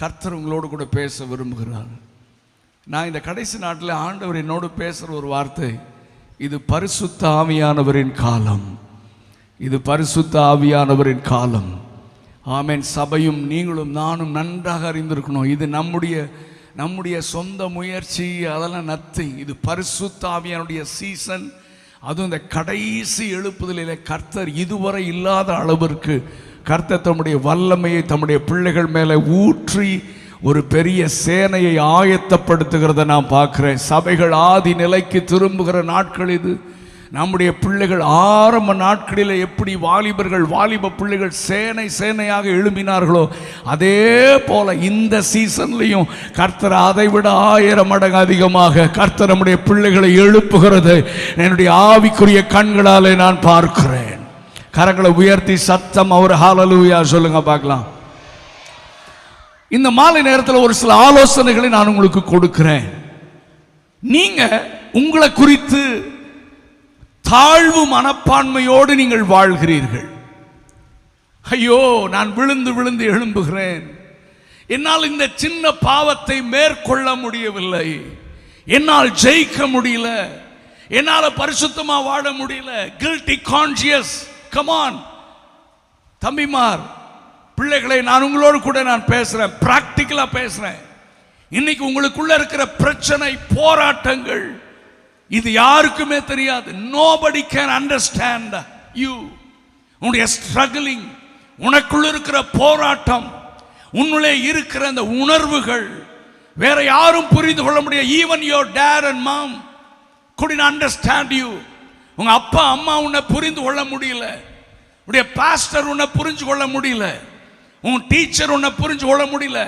கர்த்தர் உங்களோடு கூட பேச விரும்புகிறார். நான் இந்த கடைசி நாட்டில் ஆண்டவர் என்னோடு பேசுகிற ஒரு வார்த்தை, இது பரிசுத்த ஆவியானவரின் காலம், இது பரிசுத்த ஆவியானவரின் காலம். ஆமென். சபையும் நீங்களும் நானும் நன்றாக அறிந்திருக்கணும், இது நம்முடைய சொந்த முயற்சி அதெல்லாம் நத்திங். இது பரிசுத்த ஆவியானுடைய சீசன். அதுவும் இந்த கடைசி எழுப்புதலிலே கர்த்தர் இதுவரை இல்லாத அளவிற்கு கர்த்தர் தம்முடைய வல்லமையை தம்முடைய பிள்ளைகள் மேலே ஊற்றி ஒரு பெரிய சேனையை ஆயத்தப்படுத்துகிறத நான் பார்க்கிறேன். சபைகள் ஆதி நிலைக்கு திரும்புகிற நாட்கள் இது. நம்முடைய பிள்ளைகள் ஆரம்ப நாட்களில் எப்படி வாலிப பிள்ளைகள் சேனையாக எழும்பினார்களோ அதே போல இந்த சீசன்லையும் கர்த்தர் அதை விட 1000 மடங்கு அதிகமாக கர்த்தர் நம்முடைய பிள்ளைகளை எழுப்புகிறது என்னுடைய ஆவிக்குரிய கண்களாலே நான் பார்க்கிறேன். கரங்களை உயர்த்தி சத்தம் அவர் ஹல்லேலூயா சொல்லுங்க பார்க்கலாம். இந்த மாலை நேரத்தில் ஒரு சில ஆலோசனைகளை நான் உங்களுக்கு கொடுக்கிறேன். நீங்க உங்களை குறித்து தாழ்வு மனப்பான்மையோடு நீங்கள் வாழ்கிறீர்கள். ஐயோ, நான் விழுந்து விழுந்து எழும்புகிறேன், என்னால் இந்த சின்ன பாவத்தை மேற்கொள்ள முடியவில்லை, என்னால் ஜெயிக்க முடியல, என்னால் பரிசுத்தமா வாழ முடியல. Guilty conscious. கம் ஆன் தம்பிமார், பிள்ளைகளை, நான் உங்களோடு கூட நான் பேசுறேன், பிராக்டிக்கலா பேசுறேன். இன்னைக்கு உங்களுக்குள்ள இருக்கிற பிரச்சனை, போராட்டங்கள், இது யாருக்குமே தெரியாது. nobody can understand you. உன்னுடைய ஸ்ட்ரகிளிங், உனக்குள்ள இருக்கிற போராட்டம், உன்னுள்ளே இருக்கிற அந்த உணர்வுகள் வேற யாரும் புரிந்து கொள்ள முடியாது. even your dad and mom couldn't understand you. உங்க அப்பா அம்மா உன்னை புரிந்து கொள்ள முடியல, உன்னுடைய பாஸ்டர் உன்னை புரிஞ்சு கொள்ள முடியல, உன் டீச்சர் உன்னை புரிஞ்சு கொள்ள முடியல,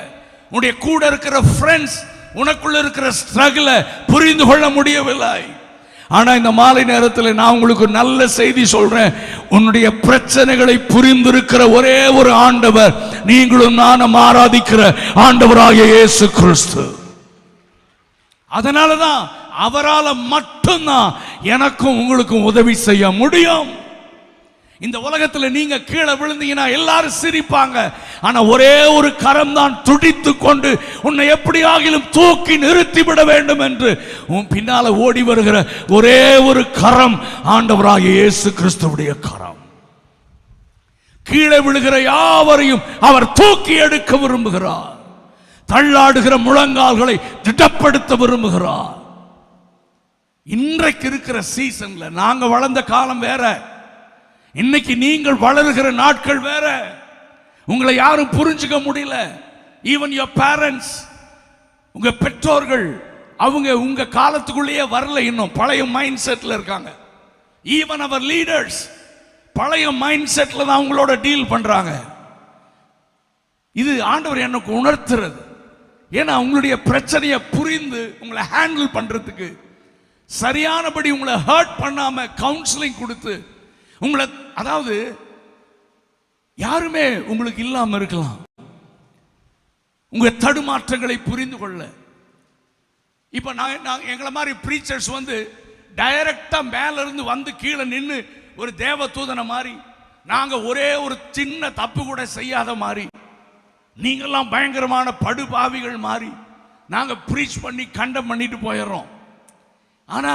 உன்னுடைய கூட இருக்கிற ஃப்ரெண்ட்ஸ் உனக்குள்ள இருக்கிற ஸ்ட்ரகிளை புரிந்து கொள்ள முடியவில்லை. ஆனா இந்த மாலை நேரத்தில் நான் உங்களுக்கு நல்ல செய்தி சொல்றேன். உன்னுடைய பிரச்சனைகளை புரிந்திருக்கிற ஒரே ஒரு ஆண்டவர் நீங்களும் நானும் ஆராதிக்கிற ஆண்டவராகிய இயேசு கிறிஸ்து. அதனாலதான் அவரால் மட்டும்தான் எனக்கும் உங்களுக்கும் உதவி செய்ய முடியும். இந்த உலகத்தில் நீங்க கீழே விழுந்தீங்கன்னா எல்லாரும் சிரிப்பாங்க, ஆனா ஒரே ஒரு கரம் தான் துடித்து கொண்டு உன்னை எப்படியாகிலும் தூக்கி நிறுத்திவிட வேண்டும் என்று உன் பின்னால ஓடி வருகிற ஒரே ஒரு கரம் ஆண்டவராகிய இயேசு கிறிஸ்துவுடைய கரம். கீழே விழுகிற யாவரையும் அவர் தூக்கி எடுக்க விரும்புகிறார். தள்ளாடுகிற முழங்கால்களை திடப்படுத்த விரும்புகிறார். இன்றைக்கு இருக்கிற சீசன்ல நாங்க வளர்ந்த காலம் வேற, இன்னைக்கு நீங்கள் வளருகிற நாட்கள் வேற. உங்களை யாரும் புரிஞ்சுக்க முடியல. ஈவன் யுவர் பேரண்ட்ஸ், உங்க பெற்றோர்கள், அவங்க உங்க காலத்துக்குள்ளேயே வரல, இன்னும் பழைய மைண்ட் செட்ல இருக்காங்க. ஈவன் அவர் லீடர்ஸ் பழைய மைண்ட் செட்ல தான் அவங்களோட டீல் பண்றாங்க. இது ஆண்டவர் எனக்கு உணர்த்துறது. ஏன்னா உங்களுடைய பிரச்சனையை புரிந்து உங்களை ஹேண்டில் பண்றதுக்கு, சரியானபடி உங்களை ஹர்ட் பண்ணாம கவுன்சிலிங் கொடுத்து உங்களை, அதாவது யாருமே உங்களுக்கு இல்லாம இருக்கலாம், உங்க தடுமாற்றங்களை புரிந்து கொள்ள. இப்ப நான் எங்களை மாதிரி பிரீச்சர்ஸ் வந்து டைரக்டா மேல இருந்து வந்து கீழே நின்று ஒரு தேவ தூதனை மாதிரி, நாங்க ஒரே ஒரு சின்ன தப்பு கூட செய்யாத மாதிரி, நீங்கெல்லாம் பயங்கரமான படுபாவிகள் மாதிரி நாங்க பிரீச் பண்ணி கண்டம் பண்ணிட்டு போயிடுறோம். ஆனா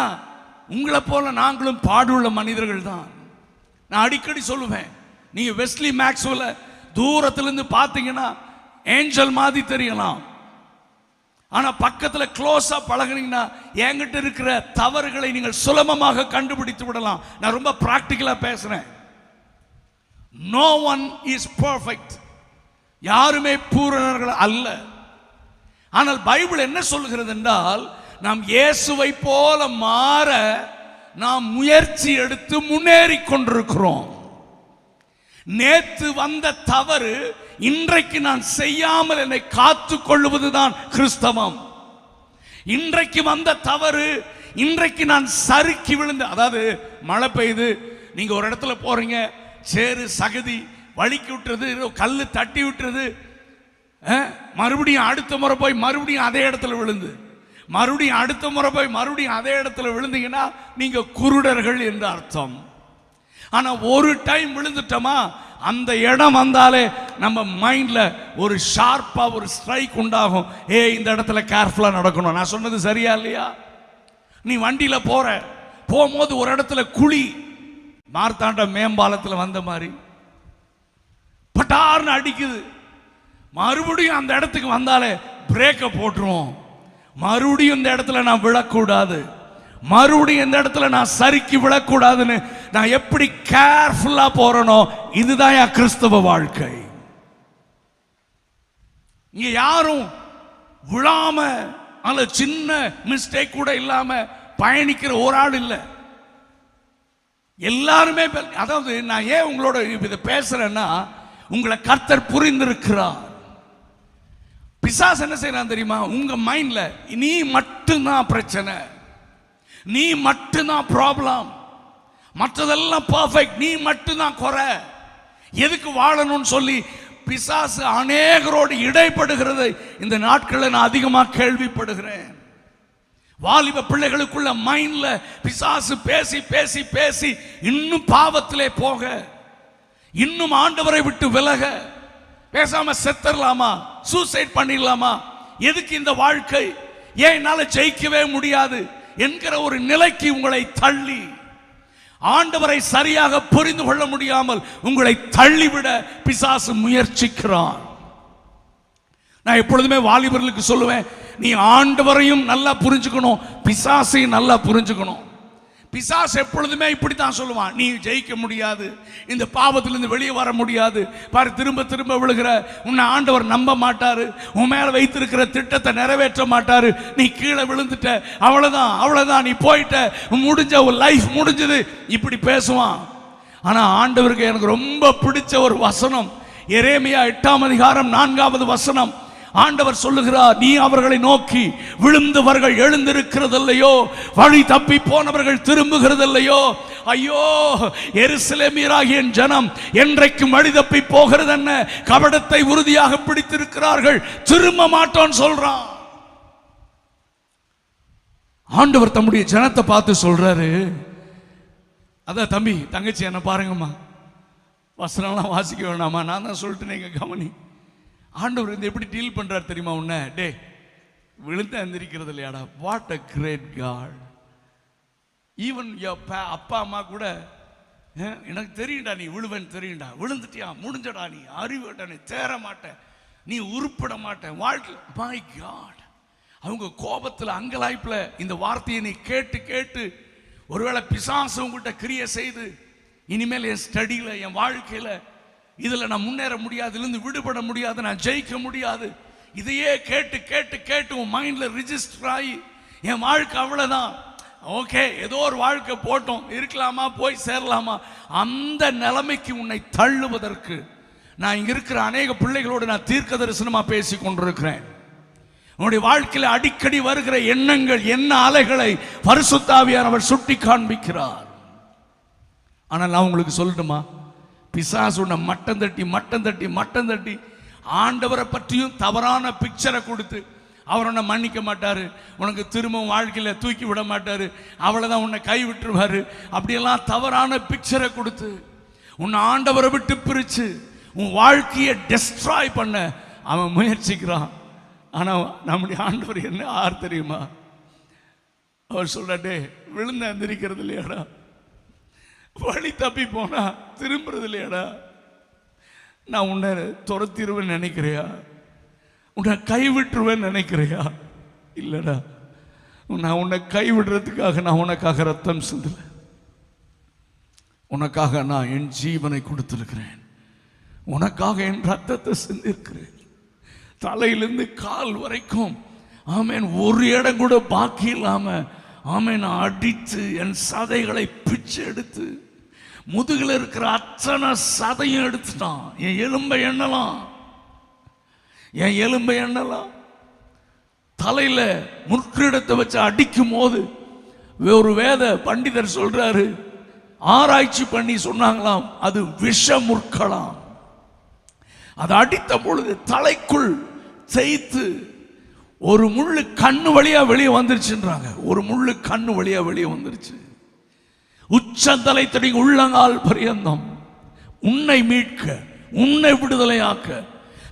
உங்களை போல நாங்களும் பாடுள்ள மனிதர்கள் தான். நான் அடிக்கடி சொல்லுவேன், நீங்க வெஸ்லி மேக்ஸ்வெல்ல தூரத்திலிருந்து பார்த்தீங்கன்னா ஏஞ்சல் மாதிரி தெரியலாம், ஆனா பக்கத்துல க்ளோஸா பழகுனீங்கன்னா என்கிட்ட இருக்கிற தவறுகளை நீங்கள் சுலபமாக கண்டுபிடித்து விடலாம். நான் ரொம்ப பிராக்டிக்கலா பேசுறேன். No one is perfect. யாருமே பூரணர்கள் அல்ல. ஆனால் பைபிள் என்ன சொல்லுகிறது என்றால், நாம் இயேசுவை போல மாற நாம் முயற்சி எடுத்து முன்னேறி கொண்டிருக்கிறோம். நேற்று வந்த தவறு இன்றைக்கு நான் செய்யாமல் என்னை காத்துக் கொள்வதுதான் கிறிஸ்தவம். இன்றைக்கு வந்த தவறு இன்றைக்கு நான் சறுக்கி விழுந்து, அதாவது மழை பெய்யுது, நீங்க ஒரு இடத்துல போறீங்க, சேறு சகதி வலிக்கி விட்டுறது, கல்லு தட்டி விட்டுறது, மறுபடியும் அடுத்த முறை போய் மறுபடியும் அதே இடத்துல விழுந்து, மறுபடியும் அடுத்த முறை போய் மறுபடியும் அதே இடத்துல விழுந்தீங்கன்னா நீங்க குருடர்கள் என்று அர்த்தம். ஆனா ஒரு டைம் விழுந்துட்டோமா, அந்த இடம் வந்தாலே நம்ம மைண்ட்ல ஒரு ஷார்ப்பா ஒரு ஸ்ட்ரைக் உண்டாகும். இந்த இடத்துல கேர்ஃபுல்லா நடக்கணும். நான் சொன்னது சரியா இல்லையா? நீ வண்டியில போகும்போது ஒரு இடத்துல குழி, மார்த்தாண்ட மேம்பாலத்தில் வந்த மாதிரி பட்டார்னு அடிக்குது. மறுபடியும் அந்த இடத்துக்கு வந்தாலே பிரேக்க போட்டுருவோம். மறுபடியும் இந்த இடத்துல நான் விழக்கூடாது, மறுபடியும் இந்த இடத்துல நான் சறுக்கி விழக்கூடாதுன்னு நான் எப்படி கேர்ஃபுல்லா போறனோ, இதுதான் என் கிறிஸ்தவ வாழ்க்கை. இங்க யாரும் விழாம அல்ல சின்ன மிஸ்டேக் கூட இல்லாம பயணிக்கிற ஒரு ஆள் இல்லை. எல்லாருமே, அதாவது நான் ஏன் உங்களோட இதை பேசுறேன்னா, உங்களை கர்த்தர் புரிந்திருக்கிறார். பிசாசு என்ன செய்யறான் தெரியுமா? உங்க மைண்ட்ல நீ மட்டும்தான் பிரச்சனை, நீ மட்டும்தான் ப்ராப்ளம், மற்றதெல்லாம் பர்ஃபெக்ட், நீ மட்டும்தான் குறை, எதுக்கு வாழணும்னு சொல்லி பிசாசு அநேகரோடு இடைப்படுகிறதை இந்த நாட்களில் நான் அதிகமாக கேள்விப்படுகிறேன். வாலிப பிள்ளைகளுக்குள்ள மைண்ட்ல பிசாசு பேசி பேசி பேசி இன்னும் பாவத்திலே போக, இன்னும் ஆண்டவரை விட்டு விலக, பேசாம செத்தரலாமா, சூசைட் பண்ணிடலாமா, எதுக்கு இந்த வாழ்க்கை, ஏன் என்னால ஜெயிக்கவே முடியாது என்கிற ஒரு நிலைக்கு உங்களை தள்ளி, ஆண்டவரை சரியாக புரிந்து கொள்ள முடியாமல் உங்களை தள்ளிவிட பிசாசு முயற்சிக்கிறான். நான் எப்பொழுதுமே வாலிபர்களுக்கு சொல்லுவேன், நீ ஆண்டவரையும் நல்லா புரிஞ்சுக்கணும், பிசாசையும் நல்லா புரிஞ்சுக்கணும். பிசாசு எப்பொழுதுமே இப்படித்தான் சொல்லுவான், நீ ஜெயிக்க முடியாது, இந்த பாவத்திலிருந்து வெளியே வர முடியாது, பாரு திரும்ப திரும்ப விழுகிற, உன்னை ஆண்டவர் நம்ப மாட்டாரு, உன் மேல வைத்திருக்கிற திட்டத்தை நிறைவேற்ற மாட்டாரு, நீ கீழே விழுந்துட்ட, அவ்வளவுதான் அவ்வளவுதான், நீ போயிட்ட, முடிஞ்ச ஒரு லைஃப் முடிஞ்சது, இப்படி பேசுவான். ஆனா ஆண்டவருக்கு எனக்கு ரொம்ப பிடிச்ச ஒரு வசனம், எரேமியா 8ஆம் அதிகாரம் 4வது வசனம். ஆண்டவர் சொல்லுகிறார், நீ அவர்களை நோக்கி, விழுந்தவர்கள் எழுந்திருக்கிறதில்லையோ, வழி தப்பி போனவர்கள் திரும்புகிறதில்லையோ, ஐயோ எருசலேமியராகிய என் ஜனம் என்றைக்கும் வழி தப்பி போகிறது என்ன, கபடத்தை உறுதியாக பிடித்திருக்கிறார்கள், திரும்ப மாட்டோன்னு சொல்றான். ஆண்டவர் தம்முடைய ஜனத்தை பார்த்து சொல்றாரு, அதான் தம்பி தங்கச்சி என்ன பாருங்கம்மா, வசனம்லாம் வாசிக்க வேணாமா, நான் தான் சொல்லிட்டு நீங்க கவனி. ஆண்டவர் இந்த எப்படி டீல் பண்றாரு தெரியுமா? உன்ன டே விழுந்து எந்திரிக்கிறது இல்லையாடா, what a great god. Even அப்பா அம்மா கூட, எனக்கு தெரியும்டா நீ விழுவன் தெரியும்டா, விழுந்துட்டியா முடிஞ்சடா, நீ அறிவுட்டா, நீ தேர மாட்ட, நீ உருப்பட மாட்ட வாழ்க்கை. மை காட், அவங்க கோபத்தில் அங்கலாய்ப்புல இந்த வார்த்தையை நீ கேட்டு கேட்டு ஒருவேளை பிசாசு உங்கள்கிட்ட கிரியை செய்து, இனிமேல் என் ஸ்டடியில என் வாழ்க்கையில இதுல நான் முன்னேற முடியாது, இருந்து விடுபட முடியாது, நான் ஜெயிக்க முடியாது, இதையே கேட்டு கேட்டு கேட்டு உன் மைண்ட்ல ரிஜிஸ்டர் ஆகி என் வாழ்க்கை அவ்வளவுதான், ஓகே ஏதோ ஒரு வாழ்க்கை போட்டோம், இருக்கலாமா போய் சேரலாமா, அந்த நிலைமைக்கு உன்னை தள்ளுவதற்கு நான் இங்க இருக்கிற அநேக பிள்ளைகளோடு நான் தீர்க்க தரிசனமா பேசி கொண்டிருக்கிறேன். உன்னுடைய வாழ்க்கையில அடிக்கடி வருகிற எண்ணங்கள், என்ன அலைகளை பரிசுத்த ஆவியானவர் சுட்டி காண்பிக்கிறார். ஆனால் நான் உங்களுக்கு சொல்லட்டுமா, பிசாசு உன்னை மட்டம் தட்டி மட்டம் தட்டி மட்டம் தட்டி ஆண்டவரை பற்றியும் தவறான பிக்சரை கொடுத்து, அவர் உன்னை மன்னிக்க மாட்டாரு, உனக்கு திரும்பவும் வாழ்க்கையில தூக்கி விட மாட்டாரு, அவ்வளவுதான் உன்னை கை விட்டுருவாரு, அப்படியெல்லாம் தவறான பிக்சரை கொடுத்து உன்னை ஆண்டவரை விட்டு பிரிச்சு உன் வாழ்க்கையை டெஸ்ட்ராய் பண்ண அவன் முயற்சிக்கிறான். ஆனா நம்முடைய ஆண்டவர் என்ன ஆர் தெரியுமா? அவர் சொல்றாட்டே, விழுந்து எந்திரிக்கிறது இல்லையாடா, வழி தப்பி போனா திரும்புறது இல்லையாடா, நான் உன்னை துரத்திடுவேன் நினைக்கிறியா, உன்னை கைவிட்டுருவேன் நினைக்கிறியா? இல்லடா, நான் உன்னை கைவிடுறதுக்காக நான் உனக்காக ரத்தம் சிந்தல, உனக்காக நான் என் ஜீவனை கொடுத்திருக்கிறேன், உனக்காக என் ரத்தத்தை சிந்திருக்கிறேன், தலையிலிருந்து கால் வரைக்கும் ஆமேன் ஒரு இடம் கூட பாக்கி இல்லாம ஆமேன் அடித்து என் சதைகளை பிச்சு எடுத்து முதுகில் இருக்கிற அத்தனை சதையும் எடுத்துட்டான். என் எலும்பை எண்ணலாம், என் எலும்பை எண்ணலாம். தலையில முற்கிடத்தை வச்சு அடிக்கும் போது ஒரு வேத பண்டிதர் சொல்றாரு, ஆராய்ச்சி பண்ணி சொன்னாங்களாம், அது விஷ முற்கலாம். அது அடித்த பொழுது தலைக்குள் செய்து ஒரு முள்ளு கண்ணு வழியா வெளியே வந்துருச்சுன்றாங்க. ஒரு முள்ளு கண்ணு வழியா வெளியே வந்துருச்சு. உச்சந்தலை தடி உள்ளங்கால் பரியந்தம் உன்னை மீட்க, உன்னை விடுதலையாக்க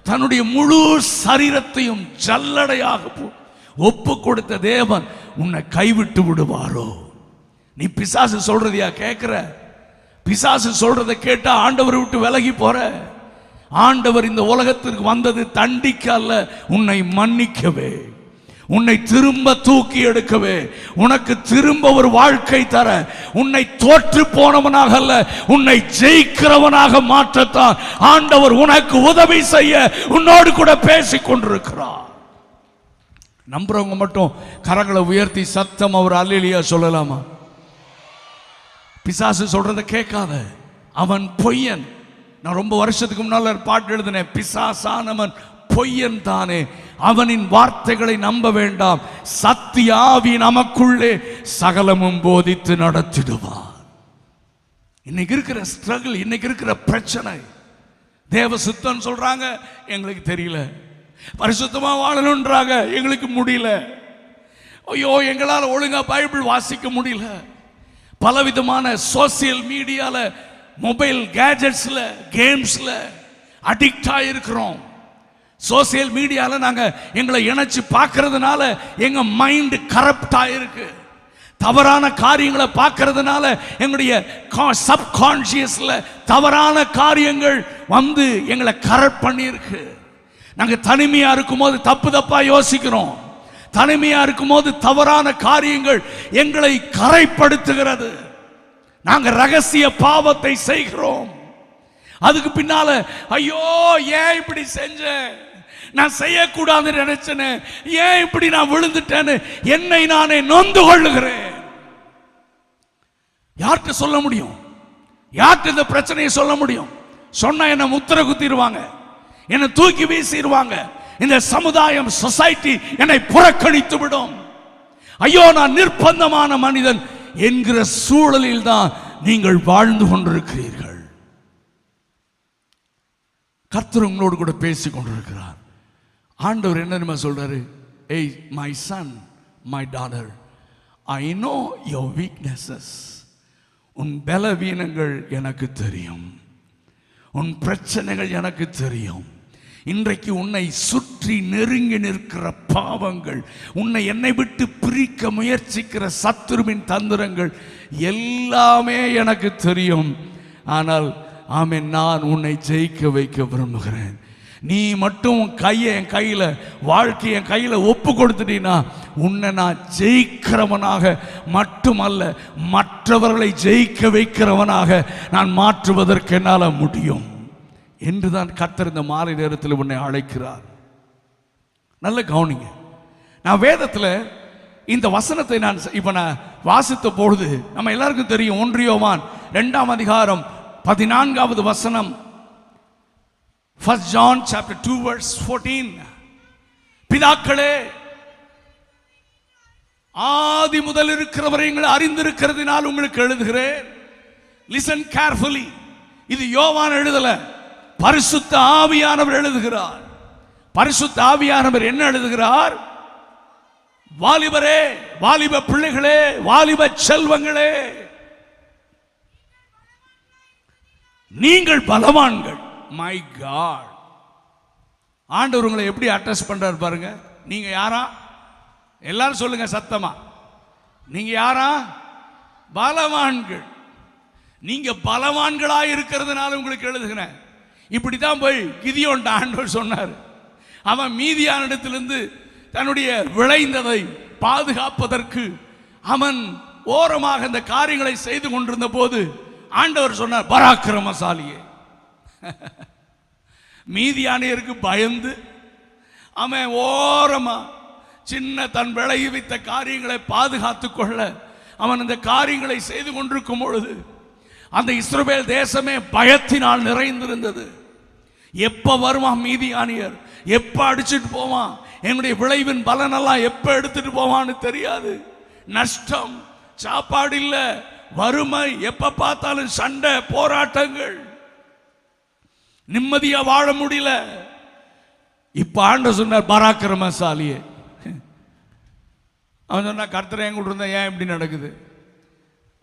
தன்னுடைய முழு சரீரத்தையும் ஜல்லடையாக ஒப்பு கொடுத்த தேவன் உன்னை கைவிட்டு விடுவாரோ? நீ பிசாசு சொல்றதையா கேட்கிற? பிசாசு சொல்றதை கேட்டா ஆண்டவரை விட்டு விலகி போற. ஆண்டவர் இந்த உலகத்திற்கு வந்தது தண்டிக்க அல்ல, உன்னை மன்னிக்கவே, உன்னை திரும்ப தூக்கி எடுக்கவே, உனக்கு திரும்ப ஒரு வாழ்க்கை தர, உன்னை தோற்று போனவனாக அல்ல, உன்னை ஜெயிக்கிறவனாக மாற்றத்தான் ஆண்டவர் உனக்கு உதவி செய்ய உன்னோடு கூட பேசிக் கொண்டிருக்கிறார். நம்புறவங்க மட்டும் கரங்களை உயர்த்தி சத்தம் அவர் அல்லேலூயா சொல்லலாமா? பிசாசு சொல்றதை கேட்காத, அவன் பொய்யன். நான் ரொம்ப வருஷத்துக்கு முன்னால் பாட்டு எழுதினேன், பிசாசானவன் பொய்யன் தானே, அவனின் வார்த்தைகளை நம்ப வேண்டாம், சத்திய ஆவி நமக்குள்ளே சகலமும் போதித்து நடத்திடுவார். இன்னைக்கு இருக்கிற ஸ்ட்ரகிள், இன்னைக்கு இருக்கிற பிரச்சனை, தேவ சுத்தம் சொல்றாங்க, எங்களுக்கு தெரியல. பரிசுத்தமா வாழணும்ன்றாங்க, எங்களுக்கு முடியல. ஐயோ, எங்களால் ஒழுங்கா பைபிள் வாசிக்க முடியல. பலவிதமான சோசியல் மீடியால, மொபைல் கேஜெட்ஸ்ல, கேம்ஸ்ல அடிக்ட் ஆயிருக்கிறோம். சோசியல் மீடியால நாங்க எங்களை இணைச்சு பார்க்கறதுனால எங்க மைண்ட் கரப்ட் ஆயிருக்கு. தவறான காரியங்களை பார்க்கறதுனால எங்களுடைய சப்கான்ஷியஸ்ல தவறான காரியங்கள் வந்து எங்களை கரப்ட் பண்ணியிருக்கு. நாங்க தனிமையா இருக்கும்போது தப்பு தப்பா யோசிக்கிறோம். தனிமையா இருக்கும்போது தவறான காரியங்கள் எங்களை கரைப்படுத்துகிறது. நாங்க ரகசிய பாவத்தை செய்கிறோம். அதுக்கு பின்னால ஐயோ ஏன் இப்படி செஞ்சேன், நான் செய்யக்கூடாதுன்னு நினைச்சேன், ஏன் இப்படி நான் விழுந்துட்டேன்னு என்னை நானே நொந்து கொள்ளுகிறேன். யார்கிட்ட சொல்ல முடியும்? யார்கிட்ட இந்த பிரச்சனையை சொல்ல முடியும்? சொன்னா என்ன முத்திர குத்திடுவாங்க, என்னை தூக்கி வீசிடுவாங்க, இந்த சமுதாயம், சொசைட்டி என்னை புறக்கணித்து விடும். ஐயோ நான் நிர்பந்தமான மனிதன் என்கிற சூழலில் தான் நீங்கள் வாழ்ந்து கொண்டிருக்கிறீர்கள். கர்த்தர் உங்களோடு கூட பேசிக் கொண்டிருக்கிறார். ஆண்டவர் என்ன சொல்றாரு? ஏய் my son, my daughter, I know your weaknesses. உன் பலவீனங்கள் எனக்கு தெரியும், உன் பிரச்சனைகள் எனக்கு தெரியும். இன்றைக்கு உன்னை சுற்றி நெருங்கி நிற்கிற பாவங்கள், உன்னை என்னை விட்டு பிரிக்க முயற்சிக்கிற சத்துருவின் தந்திரங்கள் எல்லாமே எனக்கு தெரியும். ஆனால் ஆமென், நான் உன்னை ஜெயிக்க வைக்க விரும்புகிறேன். நீ மட்டும் கையை என் கையில், வாழ்க்கையை என் கையில் ஒப்பு கொடுத்துட்டீன்னா உன்னை நான் ஜெயிக்கிறவனாக மட்டுமல்ல, மற்றவர்களை ஜெயிக்க வைக்கிறவனாக நான் மாற்றுவதற்கு என்னால் முடியும் என்றுதான் கர்த்தர் இந்த மாலை நேரத்தில் உன்னை அழைக்கிறார். நல்ல கவனிங்க. நான் வேதத்தில் இந்த வசனத்தை நான் வாசித்த பொழுது நம்ம எல்லாருக்கும் தெரியும், 1 யோவான் 2ஆம் அதிகாரம் 14வது வசனம், 1 John chapter 2 verse 14. பிதாக்களே, ஆதி முதல் இருக்கிறவரை நீங்கள் அறிந்திருக்கிறதினால் உங்களுக்கு எழுதுகிறேன். Listen carefully. இது யோவான் எழுதல, பரிசுத்த ஆவியானவர் எழுதுகிறார். பரிசுத்த ஆவியானவர் என்ன எழுதுகிறார்? வாலிபரே, வாலிப பிள்ளைகளே, வாலிப செல்வங்களே, நீங்கள் பலவான்கள். மை காட், ஆண்டவர் உங்களை எப்படி அட்ரஸ் பண்றாரு பாருங்க. நீங்க யாரா? எல்லாரும் சொல்லுங்க சத்தமா, நீங்க யாரா? பலவான்கள். நீங்க பலவான்களா இருக்கிறதுனால உங்களுக்கு எழுதுகிறேன். இப்படித்தான் போய் கிதியோன் ஆண்டவர் சொன்னார். அவன் மீதியானிடத்திலிருந்து தன்னுடைய விளைந்ததை பாதுகாப்பதற்கு அவன் ஓரமாக இந்த காரியங்களை செய்து கொண்டிருந்த போது ஆண்டவர் சொன்னார், பராக்கிரமசாலியே. மீதியானியருக்கு பயந்து அவன் ஓரமா சின்ன தன் விளைவித்த காரியங்களை பாதுகாத்துக் கொள்ள அவன் இந்த காரியங்களை செய்து கொண்டிருக்கும் பொழுது அந்த இஸ்ரவேல் தேசமே பயத்தினால் நிறைந்திருந்தது. எப்ப வருவான் மீதியானியர், எப்ப அடிச்சுட்டு போவான், என்னுடைய விளைவின் பலனெல்லாம் எப்ப எடுத்துட்டு போவான்னு தெரியாது. நஷ்டம், சாப்பாடு இல்ல, வறுமை, எப்ப பார்த்தாலும் சண்டை, போராட்டங்கள், நிம்மதியா வாழ முடியல. இப்ப ஆண்டவர் சொன்னார், பராக்கிரமசாலியே. அவன் சொன்னா, கர்த்தரை என் கூட இருந்தா ஏன் இப்படி நடக்குது?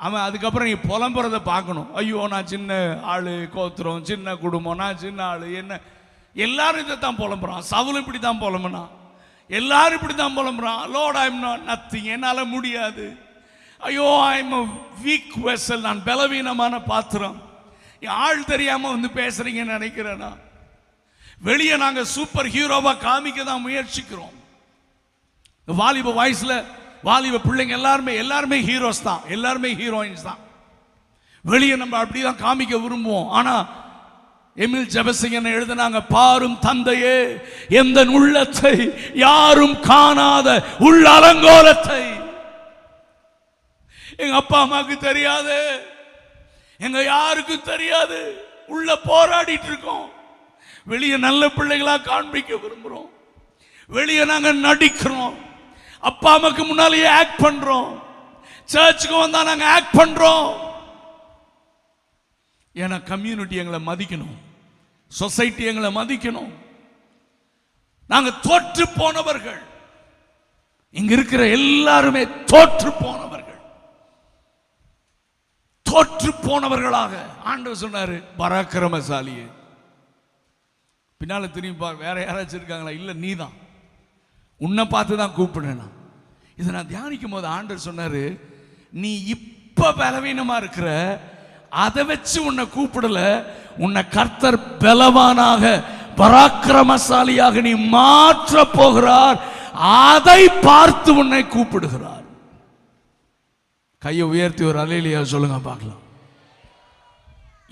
அவன் அதுக்கப்புறம் நீ புலம்புறதை பார்க்கணும். ஐயோ நான் சின்ன ஆள், கோத்திரம், சின்ன குடும்பம், நான் சின்ன ஆள், என்ன எல்லாரும் இதை தான் புலம்புறான். சவுல் இப்படி தான் புலம்புனான், எல்லாரும் இப்படி தான் புலம்புறான். லார்ட் ஐ எம் நத்திங், என்னால் முடியாது. ஐயோ I am a weak vessel, நான் பலவீனமான பாத்திரம். ஆள் தெரியாம வந்து பேசுறீங்கன்னு நினைக்கிறேன்னா, வெளியே நாங்க சூப்பர் ஹீரோவா காமிக்க தான் முயற்சிக்கிறோம். வாலிப வயசுல வாலிப பிள்ளைங்க எல்லாருமே ஹீரோஸ் தான், எல்லாருமே ஹீரோயின்ஸ் தான். வெளியே நம்ம அப்படிதான் காமிக்க விரும்புவோம். ஆனா எமில் ஜெபசிங்கன் எழுதினாங்க, பாரும் தந்தையே எந்த உள்ளத்தை யாரும் காணாத உள்ள அலங்கோலத்தை. எங்க அப்பா அம்மாவுக்கு தெரியாது, எங்க யாருக்கும் தெரியாது, உள்ள போராடிட்டு இருக்கோம். வெளியே நல்ல பிள்ளைகளா காண்பிக்க விரும்புறோம், வெளியே நாங்க நடிக்கிறோம், அப்பா அம்மாக்கு முன்னாலேயே ஆக்ட் பண்றோம், சர்ச்சுக்கு வந்தா நாங்க ஆக்ட் பண்றோம். ஏன்னா கம்யூனிட்டி எங்களை மதிக்கணும், சொசைட்டி எங்களை மதிக்கணும். நாங்க தோற்று போனவர்கள், இங்க இருக்கிற எல்லாருமே தோற்று போனவர்கள். தோற்று போனவர்களாக ஆண்டவர் சொன்னாரு, பராக்கிரமசாலியே. பின்னால திரும்பி பார், வேற யாராச்சும் இருக்காங்களா? இல்ல, நீதான், உன்னை பார்த்து தான் கூப்பிடுறேன். இதை நான் தியானிக்கும் போது ஆண்டவர் சொன்னாரு, நீ இப்ப பலவீனமா இருக்கிற, அதை வச்சு உன்னை கூப்பிடல, உன்னை கர்த்தர் பலவானாக பராக்கிரமசாலியாக நீ மாற்ற போகிறார், அதை பார்த்து உன்னை கூப்பிடுகிறார். கையை உயர்த்தி ஒரு அல்லேலூயா சொல்லுங்க பார்க்கலாம்.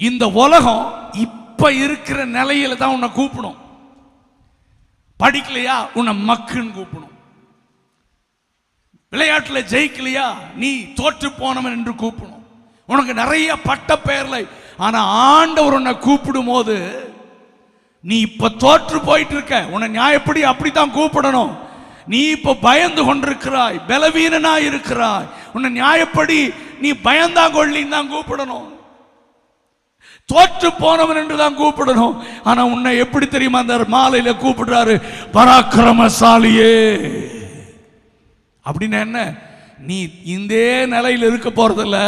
இந்த உலகம் இப்ப இருக்கிற நிலையில தான் உன்னை கூப்பிடும். படிக்கலையா உன்னை மக்குன்னு கூப்பிடும், விளையாட்டுல ஜெயிக்கலையா நீ தோற்று போனவன் என்று கூப்பிடும், உனக்கு நிறைய பட்ட பெயர்ல. ஆனா ஆண்டவர் உன்னை கூப்பிடும் போது, நீ இப்ப தோற்று போயிட்டு இருக்க, உன்னை நியாயப்படி அப்படித்தான் கூப்பிடணும். நீ இப்ப பயந்து கொண்டிருக்கிறாய், பலவீனனா இருக்கிறாய், உன்னை நியாயப்படி நீ பயந்தாங்கொள்ளின்னு தான் கூப்பிடணும், தோற்று போனவன் என்று தான் கூப்பிடணும். ஆனா உன்னை எப்படி தெரியுமா அந்த மாலையில கூப்பிடுறாரு, பராக்கிரமசாலியே. அப்படின்னா என்ன? நீ இந்த நிலையில் இருக்க போறதில்ல,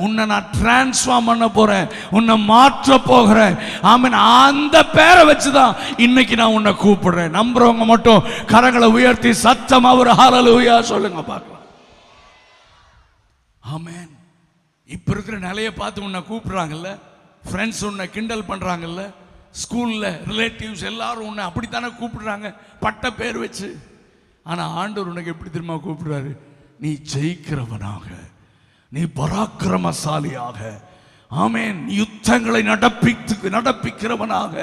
உன்னை நான் டிரான்ஸ்ஃபார்ம் பண்ண போறேன், உன்னை மாற்ற போகிறேன். ஆமென். அந்த பேரை வச்சுதான் இன்னைக்கு நான் உன்னை கூப்பிடுறேன். நம்புறவங்க மட்டும் கரங்களை உயர்த்தி சத்தமா ஒரு ஹல்லேலூயா சொல்லுங்க பார்க்கலாம். ஆமென். இப்ப இருக்கிற நிலையை பார்த்து உன்னை கூப்பிடுறாங்கல்ல, ஃப்ரெண்ட்ஸ் உன்னை கிண்டல் பண்றாங்கல்ல, ஸ்கூல்ல ரிலேட்டிவ்ஸ் எல்லாரும் உன்னை அப்படித்தானே கூப்பிடுறாங்க பட்ட பேர் வச்சு. ஆனா ஆண்டவர் உனக்கு எப்படி தெரியுமா கூப்பிடுறாரு? நீ ஜெயிக்கிறவனாக, நீ பராக்கிரமசாலியாக, ஆமென், யுத்தங்களை நடப்பிக்கிறவனாக.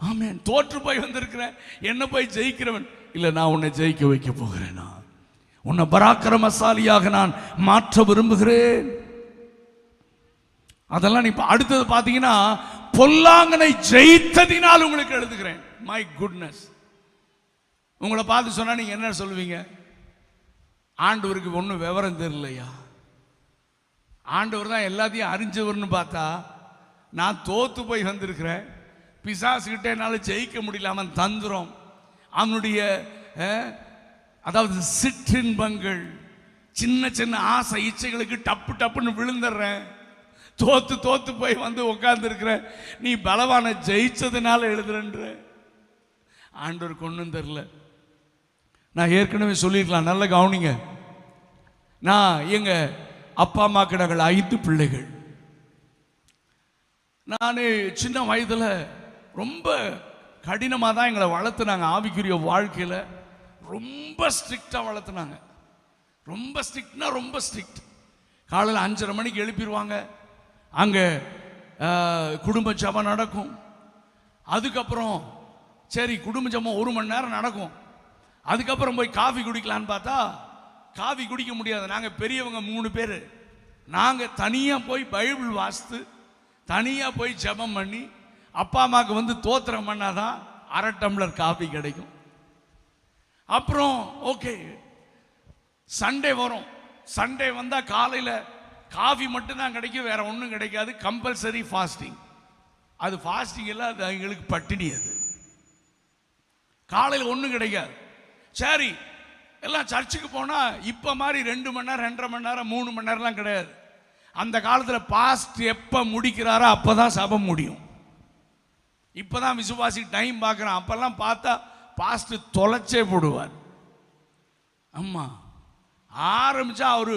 ஆமென். தோற்று போய் வந்திருக்கிறேன், என்ன போய் ஜெயிக்கிறவன் இல்ல, நான் உன்னை ஜெயிக்க வைக்க போகிறேன். உன்னை பராக்கிரமசாலியாக நான் மாற்ற விரும்புகிறேன். அதெல்லாம் இப்ப அடுத்தது பாத்தீங்கன்னா, பொல்லாங்கனை ஜெயித்ததினால் உங்களுக்கு எழுதுகிறேன். My goodness. உங்களை பார்த்து சொன்னா நீங்க என்ன சொல்லுவீங்க? ஆண்டவருக்கு ஒன்றும் விவரம் தெரியலையா? ஆண்டவர் தான் எல்லாத்தையும் அறிஞ்சவர்னு பார்த்தா, நான் தோத்து போய் வந்திருக்கிறேன், பிசாசுகிட்ட என்னால் ஜெயிக்க முடியல. அவன் தந்திரம், அவனுடைய அதாவது சிற்றின்பங்கள், சின்ன சின்ன ஆசை இச்சைகளுக்கு டப்பு டப்புன்னு விழுந்துடுறேன், தோத்து போய் வந்து உட்கார்ந்து இருக்கிற. நீ பலவான ஜெயிச்சதுனால எழுதுறன்ற. ஆண்டவருக்கு ஒன்றும் தெரியல. நான் ஏற்கனவே சொல்லியிருக்கலாம், நல்ல கவனிங்க. நான் எங்க அப்பா அம்மாக்கு நாங்கள் 5 பிள்ளைகள். நான் சின்ன வயதில் ரொம்ப கடினமாக தான் எங்களை வளர்த்துனாங்க. ஆவிக்குரிய வாழ்க்கையில் ரொம்ப ஸ்ட்ரிக்டாக வளர்த்துனாங்க. ரொம்ப ஸ்ட்ரிக்ட்னா ரொம்ப ஸ்ட்ரிக்ட். காலையில் 5:30 மணிக்கு எழுப்பிடுவாங்க, அங்கே குடும்ப ஜெபம் நடக்கும். அதுக்கப்புறம் சரி குடும்ப ஜெபம் 1 மணி நேரம் நடக்கும். அதுக்கப்புறம் போய் காஃபி குடிக்கலான்னு பார்த்தா காஃபி குடிக்க முடியாது. நாங்கள் பெரியவங்க 3 பேர், நாங்கள் தனியாக போய் பைபிள் வாசித்து தனியாக போய் ஜெபம் பண்ணி அப்பா அம்மாவுக்கு வந்து தோத்திரம் பண்ணாதான் 1/2 டம்ளர் காஃபி கிடைக்கும். அப்புறம் ஓகே, சண்டே வரும். சண்டே வந்தால் காலையில் காஃபி மட்டும்தான் கிடைக்கும், வேற ஒன்றும் கிடைக்காது. Compulsory fasting. அது ஃபாஸ்டிங் இல்லை, அது எங்களுக்கு பட்டினி. அது காலையில் ஒன்றும் கிடைக்காது. சரி, எல்லாம் சர்ச்சுக்கு போனால் இப்போ மாதிரி 2 மணி நேரம் 2.5 மணி நேரம் 3 மணி நேரம்லாம் கிடையாது. அந்த காலத்தில் பாஸ்ட் எப்போ முடிக்கிறாரோ அப்போ தான் சபை முடியும். இப்போ தான் விசுவாசி டைம் பார்க்குறான். அப்போல்லாம் பார்த்தா பாஸ்ட் தொலைச்சே போடுவார். ஆமாம், ஆரம்பித்தா அவர்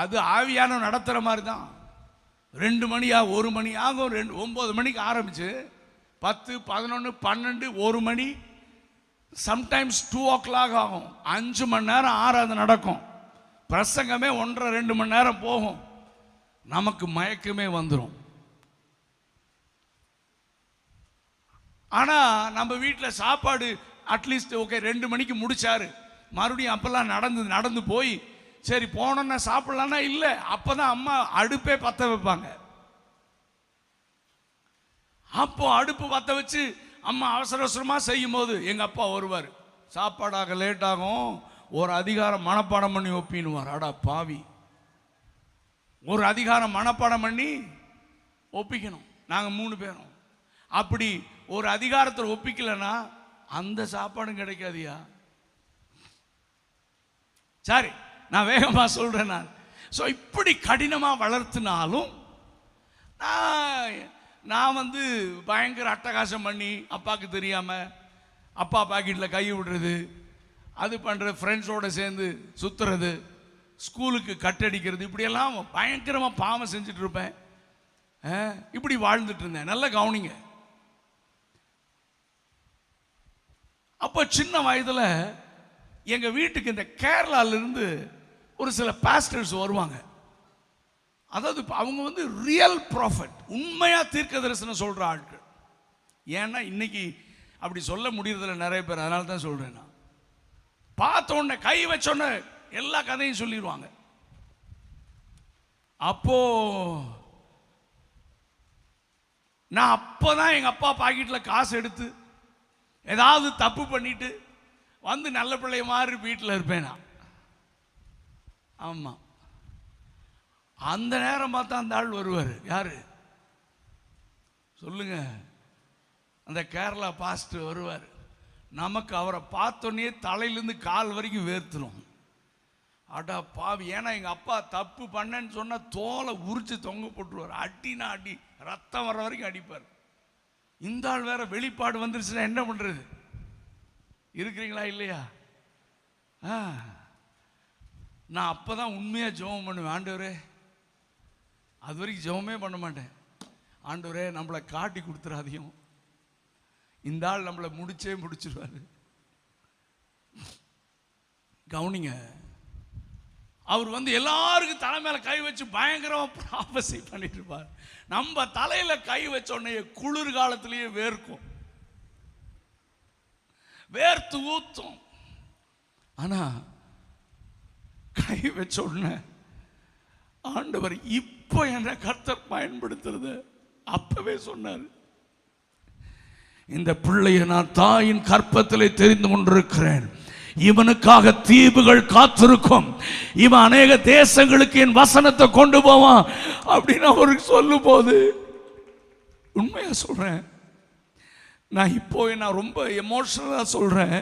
அது ஆவியான நடத்துகிற மாதிரி தான். 2 மணியா 1 மணி ஆகும். 9 மணிக்கு ஆரம்பிச்சு 10, 11, 12, 1 மணி, சம்டைம்ஸ் 2 o'clock ஆகும். 5 மணி நேரம் ஆராதனை நடக்கும். பிரசங்கமே 1.5-2 மணி நேரம் போகும். நமக்கு மயக்கமே வந்துடும். ஆனால் நம்ம வீட்டில் சாப்பாடு அட்லீஸ்ட் ஓகே 2 மணிக்கு முடிச்சாரு. மறுபடியும் அப்பெல்லாம் நடந்து போய் சரி போனோன்னா சாப்பிடலான்னா இல்லை. அப்போ தான் அம்மா அடுப்பே பற்ற வைப்பாங்க. அப்போ அடுப்பு பற்ற வச்சு அம்மா அவசர அவசரமாக செய்யும் போது எங்கள் அப்பா வருவார். சாப்பாடாக லேட் ஆகும், ஒரு அதிகாரம் மனப்பாடம் பண்ணி ஒப்பினுவார். அடா பாவி, ஒரு அதிகாரம் மனப்பாடம் பண்ணி ஒப்பிக்கணும். நாங்கள் 3 பேரும் அப்படி ஒரு அதிகாரத்தில் ஒப்பிக்கலைன்னா அந்த சாப்பாடும் கிடைக்காதியா. சரி, நான் வேகமாக சொல்கிறேன். ஸோ இப்படி கடினமாக வளர்த்தினாலும் நான் வந்து பயங்கர அட்டகாசம் பண்ணி அப்பாவுக்கு தெரியாமல் அப்பா பாக்கெட்டில் கை விடுறது, அது பண்ணுறது, ஃப்ரெண்ட்ஸோடு சேர்ந்து சுற்றுறது, ஸ்கூலுக்கு கட்டடிக்கிறது, இப்படியெல்லாம் பயங்கரமாக பாவம் செஞ்சுட்டு இருப்பேன். இப்படி வாழ்ந்துட்டு இருந்தேன். நல்லா கவனிங்க. அப்போ சின்ன வயதில் எங்கள் வீட்டுக்கு இந்த கேரளாவிலிருந்து ஒரு சில பாஸ்டர்ஸ் வருவாங்க. அதாவது அவங்க வந்து ரியல் ப்ராஃபட், உண்மையாக தீர்க்க தரிசனம் சொல்கிற ஆட்கள். ஏன்னா இன்னைக்கு அப்படி சொல்ல முடியறதில்ல நிறைய பேர். அதனால தான் சொல்கிறேன். நான் பார்த்த உடனே கை வச்சோடனே எல்லா கதையும் சொல்லிடுவாங்க. அப்போ நான் அப்போதான் எங்கள் அப்பா பாக்கெட்டில் காசு எடுத்து ஏதாவது தப்பு பண்ணிட்டு வந்து நல்ல பிள்ளைய மாதிரி வீட்டில் இருப்பேன் நான். ஆமாம், அந்த நேரம் பார்த்தா அந்த ஆள் வருவார். யாரு சொல்லுங்க? அந்த கேரளா பாஸ்டர் வருவார். நமக்கு அவரை பார்த்தோன்னே தலையிலேருந்து கால் வரைக்கும் வேர்த்துரும். அடா பாவி, ஏன்னா எங்கள் அப்பா தப்பு பண்ணேன்னு சொன்னால் தோலை உரிச்சு தொங்க போட்டுருவார். அடினா அடி, ரத்தம் வர வரைக்கும் அடிப்பார். இந்த ஆள் வேற வெளிப்பாடு வந்துருச்சுன்னா என்ன பண்ணுறது? இருக்கிறீங்களா இல்லையா? நான் அப்போ தான் உண்மையாக ஜெபம் பண்ணுவேன். ஆண்டவரே, அது வரைக்கும் ஜெபமே பண்ண மாட்டேன். ஆண்டவரே, நம்மளை காட்டி கொடுத்துறாதையும், இந்த ஆள் நம்மளை முடிச்சிருவாரு. கவனிங்க, அவர் வந்து எல்லாருக்கும் தலை மேல கை வச்சு பயங்கரமா ப்ராபசி பண்ணிட்டு இருப்பார். நம்ம தலையில கை வச்ச உடனே குளிர் காலத்திலேயே வேர்க்கும், வேர்த்து ஊத்தும். ஆனா கை வச்ச உடனே ஆண்டவர் இப்போ என்ன கர்த்தர் பயன்படுத்துறது அப்பவே சொன்னார். இந்த பிள்ளையை நான் தாயின் கற்பத்திலே தெரிந்து கொண்டிருக்கிறேன். இவனுக்காக தீவுகள் காத்திருக்கும். இவன் அநேக தேசங்களுக்கு என் வசனத்தை கொண்டு போவான் அப்படின்னு அவருக்கு சொல்லும் போது உண்மையா சொல்றேன். நான் இப்போ நான் ரொம்ப எமோஷனலா சொல்றேன்.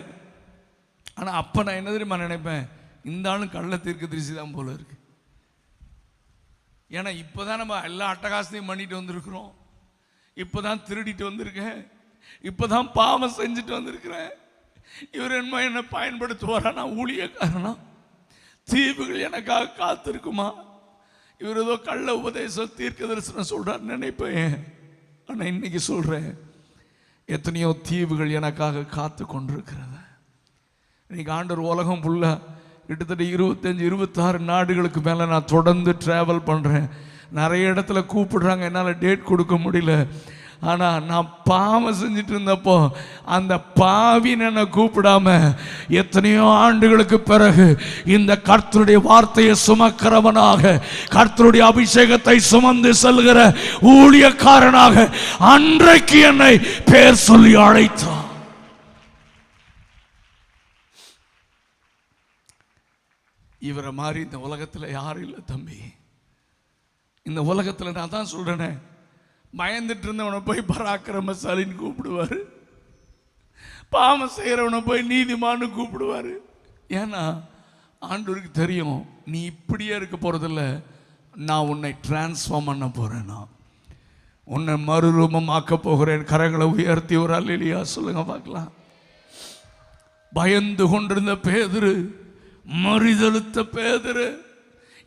ஆனா அப்ப நான் என்ன தெரியுமா நினைப்பேன்? இந்த ஆளும் கள்ள தீர்க்க தரிசி தான் போல இருக்கு. ஏன்னா இப்போதான் நம்ம எல்லா அட்டகாசத்தையும் பண்ணிட்டு வந்திருக்கிறோம். இப்போதான் திருடிட்டு வந்திருக்கேன். இப்போதான் பாவம் செஞ்சுட்டு வந்திருக்கிறேன். இவர் என்ன பயன்படுத்துவாரா? நான் ஊழியக்காரனா? தீவுகள் எனக்காக காத்திருக்குமா? இவர் ஏதோ கள்ள உபதேசம் தீர்க்க தரிசனம் சொல்றார் நினைப்பேன். ஆனா இன்னைக்கு சொல்றேன், எத்தனையோ தீவுகள் எனக்காக காத்து கொண்டிருக்கிறது. இன்னைக்கு ஆண்டவர் உலகம் ஃபுல்லா கிட்டத்தட்ட 25-26 நாடுகளுக்கு மேலே நான் தொடர்ந்து ட்ராவல் பண்ணுறேன். நிறைய இடத்துல கூப்பிடுறாங்க, என்னால் டேட் கொடுக்க முடியல. ஆனால் நான் பாவம் செஞ்சுட்டு இருந்தப்போ அந்த பாவின் என்னை கூப்பிடாம எத்தனையோ ஆண்டுகளுக்கு பிறகு இந்த கர்த்தருடைய வார்த்தையை சுமக்கிறவனாக, கர்த்தருடைய அபிஷேகத்தை சுமந்து செல்கிற ஊழியக்காரனாக அன்றைக்கு என்னை பேர் சொல்லி அழைத்தான். இவரை மாதிரி இந்த உலகத்தில் யாரும் இல்லை தம்பி. இந்த உலகத்தில் நான் தான் சொல்றேனே, பயந்துட்டு இருந்தவனை போய் பராக்கிரமசாலின்னு கூப்பிடுவாரு, பாவம் செய்யறவனை போய் நீதிமான்னு கூப்பிடுவாரு. ஏன்னா ஆண்டவருக்கு தெரியும், நீ இப்படியே இருக்க போறதில்ல, நான் உன்னை டிரான்ஸ்ஃபார்ம் பண்ண போறேன், நான் உன்னை மறுரூபம் ஆக்க போகிறேன். கரங்களை உயர்த்தி ஒரு அல்லேலூயா சொல்லுங்க பார்க்கலாம். பயந்து கொண்டிருந்த பேதுரு, மறுதலித்த பேதுரு,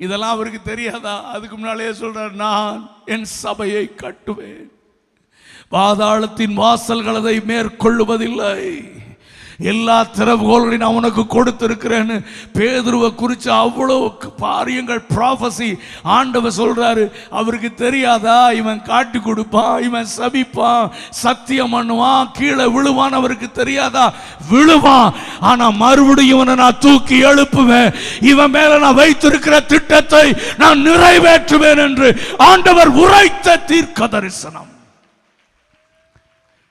இதெல்லாம் அவருக்கு தெரியாதா? அதுக்கு முன்னாலே சொல்றார், நான் என் சபையை கட்டுவேன், பாதாளத்தின் வாசல்கள் அதை மேற்கொள்ளுவதில்லை, எல்லா திறவுகோள்களையும் நான் உனக்கு கொடுத்திருக்கிறேன்னு பேதுருவை குறித்து அவ்வளவு காரியங்கள் ப்ராஃபஸி ஆண்டவர் சொல்றாரு. அவருக்கு தெரியாதா? இவன் காட்டி கொடுப்பான், இவன் சபிப்பான், சத்தியம் பண்ணுவான், கீழே விழுவான். அவருக்கு தெரியாதா? விழுவான், ஆனா மறுபடியும் இவனை நான் தூக்கி எழுப்புவேன், இவன் மேல நான் வைத்திருக்கிற திட்டத்தை நான் நிறைவேற்றுவேன் என்று ஆண்டவர் உரைத்த தீர்க்க தரிசனம்.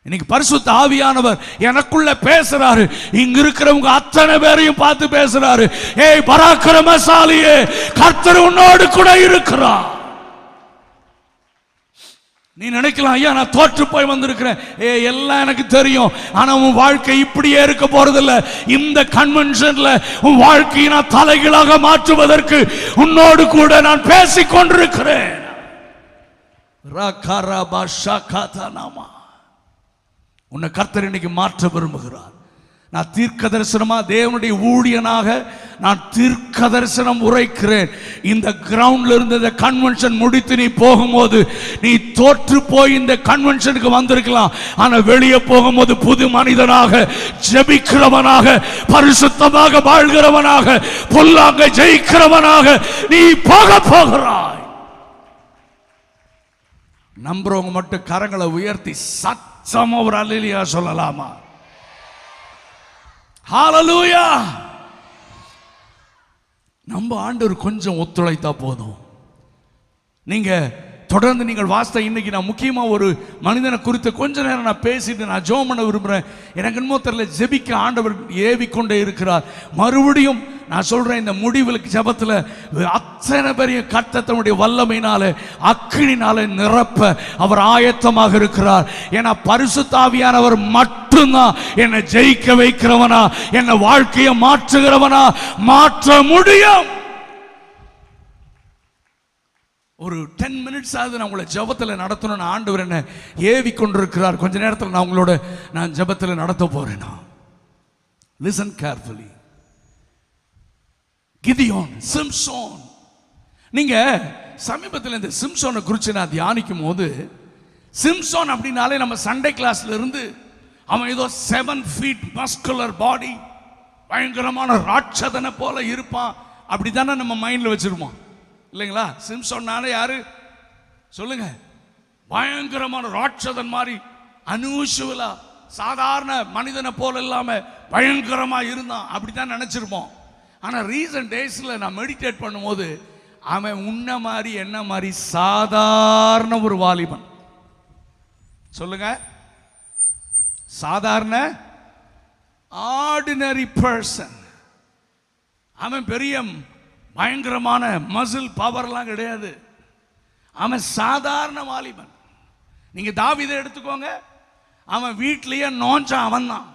இன்னைக்கு பரிசுத்த ஆவியானவர் எனக்குள்ள பேசுறாரு. இங்க இருக்கிறவங்க அத்தனை பேரையும் பார்த்து பேசுறாரு. ஏய் பராக்கிரமசாலியே, கர்த்தர் உன்னோடு கூட இருக்கிறார். நீ நினைக்கலாம், ஐயா நான் தோற்று போய் வந்திருக்கிறேன், எல்லாம் எனக்கு தெரியும், ஆனா உன் வாழ்க்கை இப்படியே இருக்க போறதில்ல. இந்த கன்வென்ஷன்ல உன் வாழ்க்கையை நான் தலைகீழாக மாற்றுவதற்கு உன்னோடு கூட நான் பேசிக் கொண்டிருக்கிறேன். உன்னை கர்த்தர் இன்னைக்கு மாற்ற விரும்புகிறார். நான் தீர்க்க தரிசனமா தேவனுடைய ஊழியனாக நான் தீர்க்க தரிசனம் உரைக்கிறேன். இந்த கிரவுண்ட்ல இருந்து இந்த கன்வென்ஷன் முடித்து நீ போகும்போது, நீ தோற்று போய் இந்த கன்வென்ஷனுக்கு வந்திருக்கலாம், ஆனா வெளியே போகும்போது புது மனிதனாக, ஜெபிக்கிறவனாக, பரிசுத்தமாக வாழ்கிறவனாக, பொல்லாங்க ஜெயிக்கிறவனாக நீ போகிறாய். நம்புறவங்க மட்டும் கரங்களை உயர்த்தி சத்தமா ஒரு அல்லேலூயா சொல்லலாமா? ஹalleluya. நம்ம ஆண்டவர் கொஞ்சம் ஒத்துழைத்தா போதும். நீங்க தொடர்ந்து நீங்கள் வாஸ்தா, இன்னைக்கு நான் முக்கியமா ஒரு மனிதனை குறித்து கொஞ்ச நேரம் நான் பேசிட்டு நான் ஜெபம் பண்ண விரும்புறேன். எனக்கு என்னமோ தெரியல, ஜெபிக்க ஆண்டவர் ஏவிக்கொண்டே இருக்கிறார். மறுபடியும் நான் சொல்றேன், இந்த முடிவுக்கு ஜெபத்துல அத்தனை பெரிய கர்த்தருடைய வல்லமையினால, அக்கினினால நிரப்ப அவர் ஆயத்தமாக இருக்கிறார். ஏன்னா பரிசுத்த ஆவியானவர் மட்டும்தான் என்னை ஜெயிக்க வைக்கிறவனா, என்னை வாழ்க்கையை மாற்றுகிறவனா மாற்ற முடியும். ஒரு 10 minutes ஆகுது நான் உங்களை ஜெபத்தில் நடத்தணும்னு ஆண்டவர் என்ன ஏவி கொண்டிருக்கிறார். கொஞ்ச நேரத்தில் நான் உங்களோட நான் ஜெபத்தில் நடத்த போறேன். Listen carefully. கிதியோன், சிம்சோன். நீங்க சமீபத்தில் இந்த சிம்சோனை குறித்து நான் தியானிக்கும் போது, சிம்சோன் அப்படின்னாலே நம்ம சண்டே கிளாஸ்ல இருந்து அவன் ஏதோ 7 feet மஸ்குலர் பாடி, பயங்கரமான ராட்சதனை போல இருப்பான், அப்படித்தானே நம்ம மைண்ட்ல வச்சிருப்போம் இல்லைங்களா? சிம்சோன்னாலே யாரு சொல்லுங்க? பயங்கரமான ராட்சதன் மாதிரி, அன்யூஷுவலா, சாதாரண மனிதனை போல இல்லாம பயங்கரமா இருந்தான், அப்படித்தான் நினைச்சிருப்போம். ஆனா ரீசன்ட் டேஸ்ல நான் மெடிடேட் பண்ணும்போது, அவன் உன்ன மாதிரி என்ன மாதிரி சாதாரண ஒரு வாலிபன். சொல்லுங்க, சாதாரண ஆர்டினரி பர்சன். அவன் பெரிய பயங்கரமான மசில் பவர்லாம் கிடையாது. அவன் சாதாரண வாலிபன். நீங்க தாவீதை எடுத்துக்கோங்க, அவன் வீட்லயே நோஞ்சா அவன் தான்,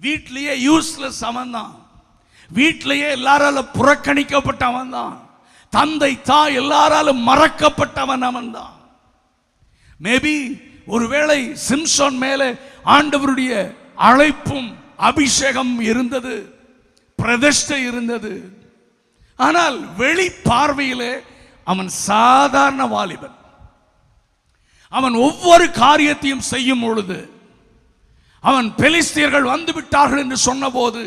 வீட்லயே யூஸ்லெஸ் அவன் தான், வீட்லயே எல்லாராலும் புறக்கணிக்கப்பட்டவன் தான், தந்தை தாய் எல்லாராலும் மறக்கப்பட்டவன் அவன் தான். மேபி ஒருவேளை சிம்சோன் மேலே ஆண்டவருடைய அழைப்பும் அபிஷேகம் இருந்தது, பிரதிஷ்டை இருந்தது. ஆனால் வெளி பார்வையிலே அவன் சாதாரண வாலிபன். அவன் ஒவ்வொரு காரியத்தையும் செய்யும் பொழுது, அவன் பெலிஸ்தியர்கள் வந்து விட்டார்கள் என்று சொன்ன போது,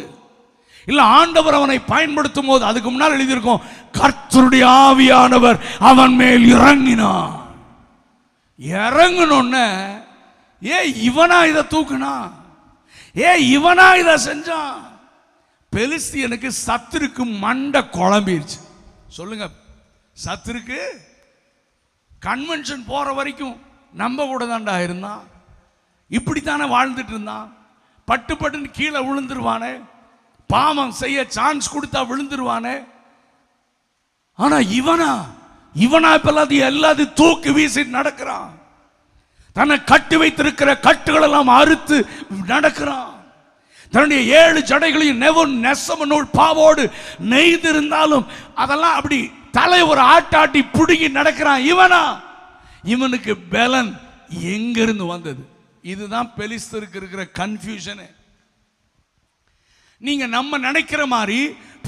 இல்ல ஆண்டவர் அவனை பயன்படுத்தும் போது, அதுக்கு முன்னால் எழுதியிருக்கும், கர்த்தருடைய ஆவியானவர் அவன் மேல் இறங்கினான். இறங்கணும்னு இவனா இதை தூக்குனா, இவனா இதை செஞ்சான். பெலிஸ்தியனுக்கு சத்துருக்கு மண்டை குழம்பிருச்சு. சொல்லுங்க, சத்துருக்கு கன்வென்ஷன் போற வரைக்கும் நம்ம கூட தாண்டா இருந்தான், இப்படித்தானே வாழ்ந்துட்டு இருந்தான், பட்டு பட்டுன்னு கீழே விழுந்துருவானே, பாவம் செய்ய சான்ஸ் கொடுத்தா விழுந்துருவானே. ஆனா இவனா இப்ப எல்லாத்தையும் தூக்கி வீசிட்டு நடக்கிறான். தன்னை கட்டி வைத்திருக்கிற கட்டுகள் எல்லாம் அறுத்து நடக்கிறான். தன்னுடைய 7 ஜடைகளையும் நெசம நூல் பாவோடு நெய்திருந்தாலும் அதெல்லாம் அப்படி தலை ஒரு ஆட்டாட்டி புடுங்கி நடக்கிறான். இவனுக்கு பலன் எங்கிருந்து வந்தது? இதுதான் பெலிஸ்தருக்கு இருக்கிற கன்ஃபியூஷன். நீங்க நம்ம நினைக்கிற மாதிரி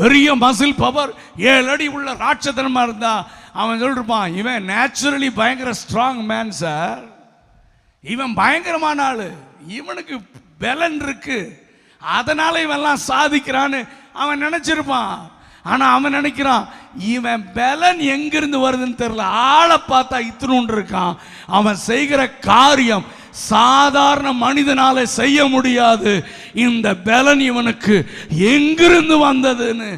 பெரிய மசில் பவர் 7 அடி உள்ள ராட்சதனமா இருந்தா அவன் சொல்லிருப்பான், இவன் நேச்சுரலி பயங்கர ஸ்ட்ராங் மேன் சார், இவன் பயங்கரமான ஆளு, இவனுக்கு பலன் இருக்கு, அதனால இவெல்லாம் சாதிக்கிறான்னு அவன் நினைச்சிருப்பான். ஆனா அவன் நினைக்கிறான், இவன் பலன் எங்கிருந்து வருதுன்னு தெரியல, ஆளை பார்த்தா இத்தினூண்டு இருக்கான், அவன் செய்கிற காரியம் சாதாரண மனிதனால செய்ய முடியாது, இந்த பலன் இவனுக்கு எங்கிருந்து வந்ததுன்னு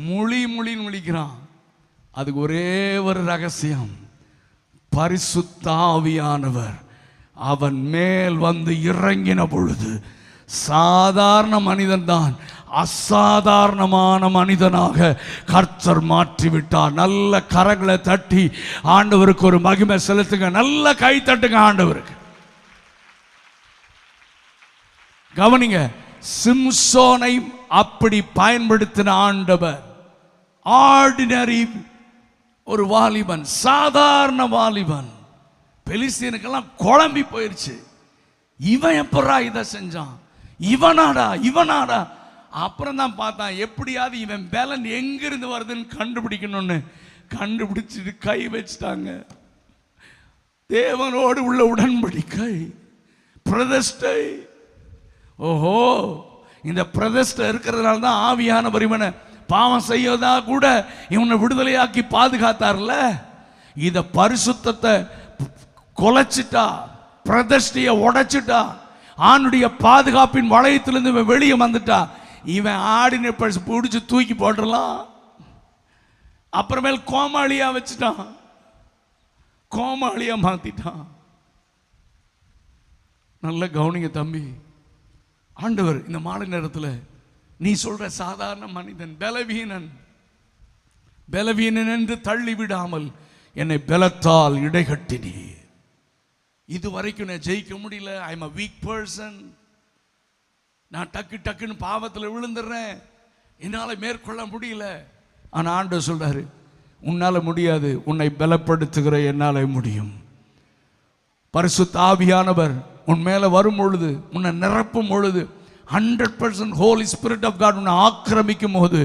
மொழின்னு முழிக்கிறான். அதுக்கு ஒரே ஒரு ரகசியம், பரிசுத்த ஆவியானவர் அவன் மேல் வந்து இறங்கின பொழுது சாதாரண மனிதன் தான் அசாதாரணமான மனிதனாக கர்த்தர் மாற்றிவிட்டார். நல்ல கரங்களை தட்டி ஆண்டவருக்கு ஒரு மகிமை செலுத்துங்க, நல்ல கை தட்டுங்க ஆண்டவருக்கு. கவனிங்க, சிம்சோனை அப்படி பயன்படுத்தின ஆண்டவர். ஆர்டினரி ஒரு வாலிபன், சாதாரண வாலிபன், பெலிஸ்தீனுக்கெல்லாம் குழம்பி போயிருச்சு. இவன் எப்படா இதை செஞ்சான், இவனாடா. அப்புறம் தான் பார்த்தான், எப்படியாவது இவன் பலன் எங்கிருந்து வருதுன்னு கண்டுபிடிக்கணும்னு கண்டுபிடிச்சிட்டு கை வச்சிட்டாங்க. தேவனோடு உள்ள உடன்படிக்கை, பிரதிஷ்டை. ஓஹோ, இந்த பிரதிஷ்டை இருக்கிறதுனால தான் ஆவியானவர் இவனை பாவம் செய்யதா கூட இவனை விடுதலையாக்கி பாதுகாத்தார்ல. இத பரிசுத்தத்தை கொலைச்சிட்டா, பிரதிஷ்டையை உடைச்சிட்டா, ஆணுடைய பாதுகாப்பின் வளையத்திலிருந்து இவன் வெளியே வந்துட்டா, இவன் ஆடின பிடிச்சு தூக்கி போட்டுடலாம். அப்புறமேல் கோமாளியா வச்சுட்டான், கோமாளியா மாத்திட்டான். நல்ல கவனிங்க தம்பி, ஆண்டவர் இந்த மாலை நேரத்தில் நீ சொல்ற சாதாரண மனிதன், பலவீனன் என்று தள்ளி விடாமல் என்னை பலத்தால் இடைகட்டினி. இதுவரைக்கும் நான் ஜெயிக்க முடியல, I am a weak person, நான் டக்குன்னு பாவத்தில் விழுந்துடுறேன், என்னால் மேற்கொள்ள முடியல. ஆனால் ஆண்டவர் சொல்றாரு, உன்னால முடியாது, உன்னை பலப்படுத்துகிற என்னால முடியும். பரிசுத்த ஆவியானவர் உன் மேல வரும் பொழுது, உன்னை நிரப்பும் பொழுது, 100% ஹோலி ஸ்பிரிட் ஆஃப் காட் உன்னை ஆக்கிரமிக்கும் போது,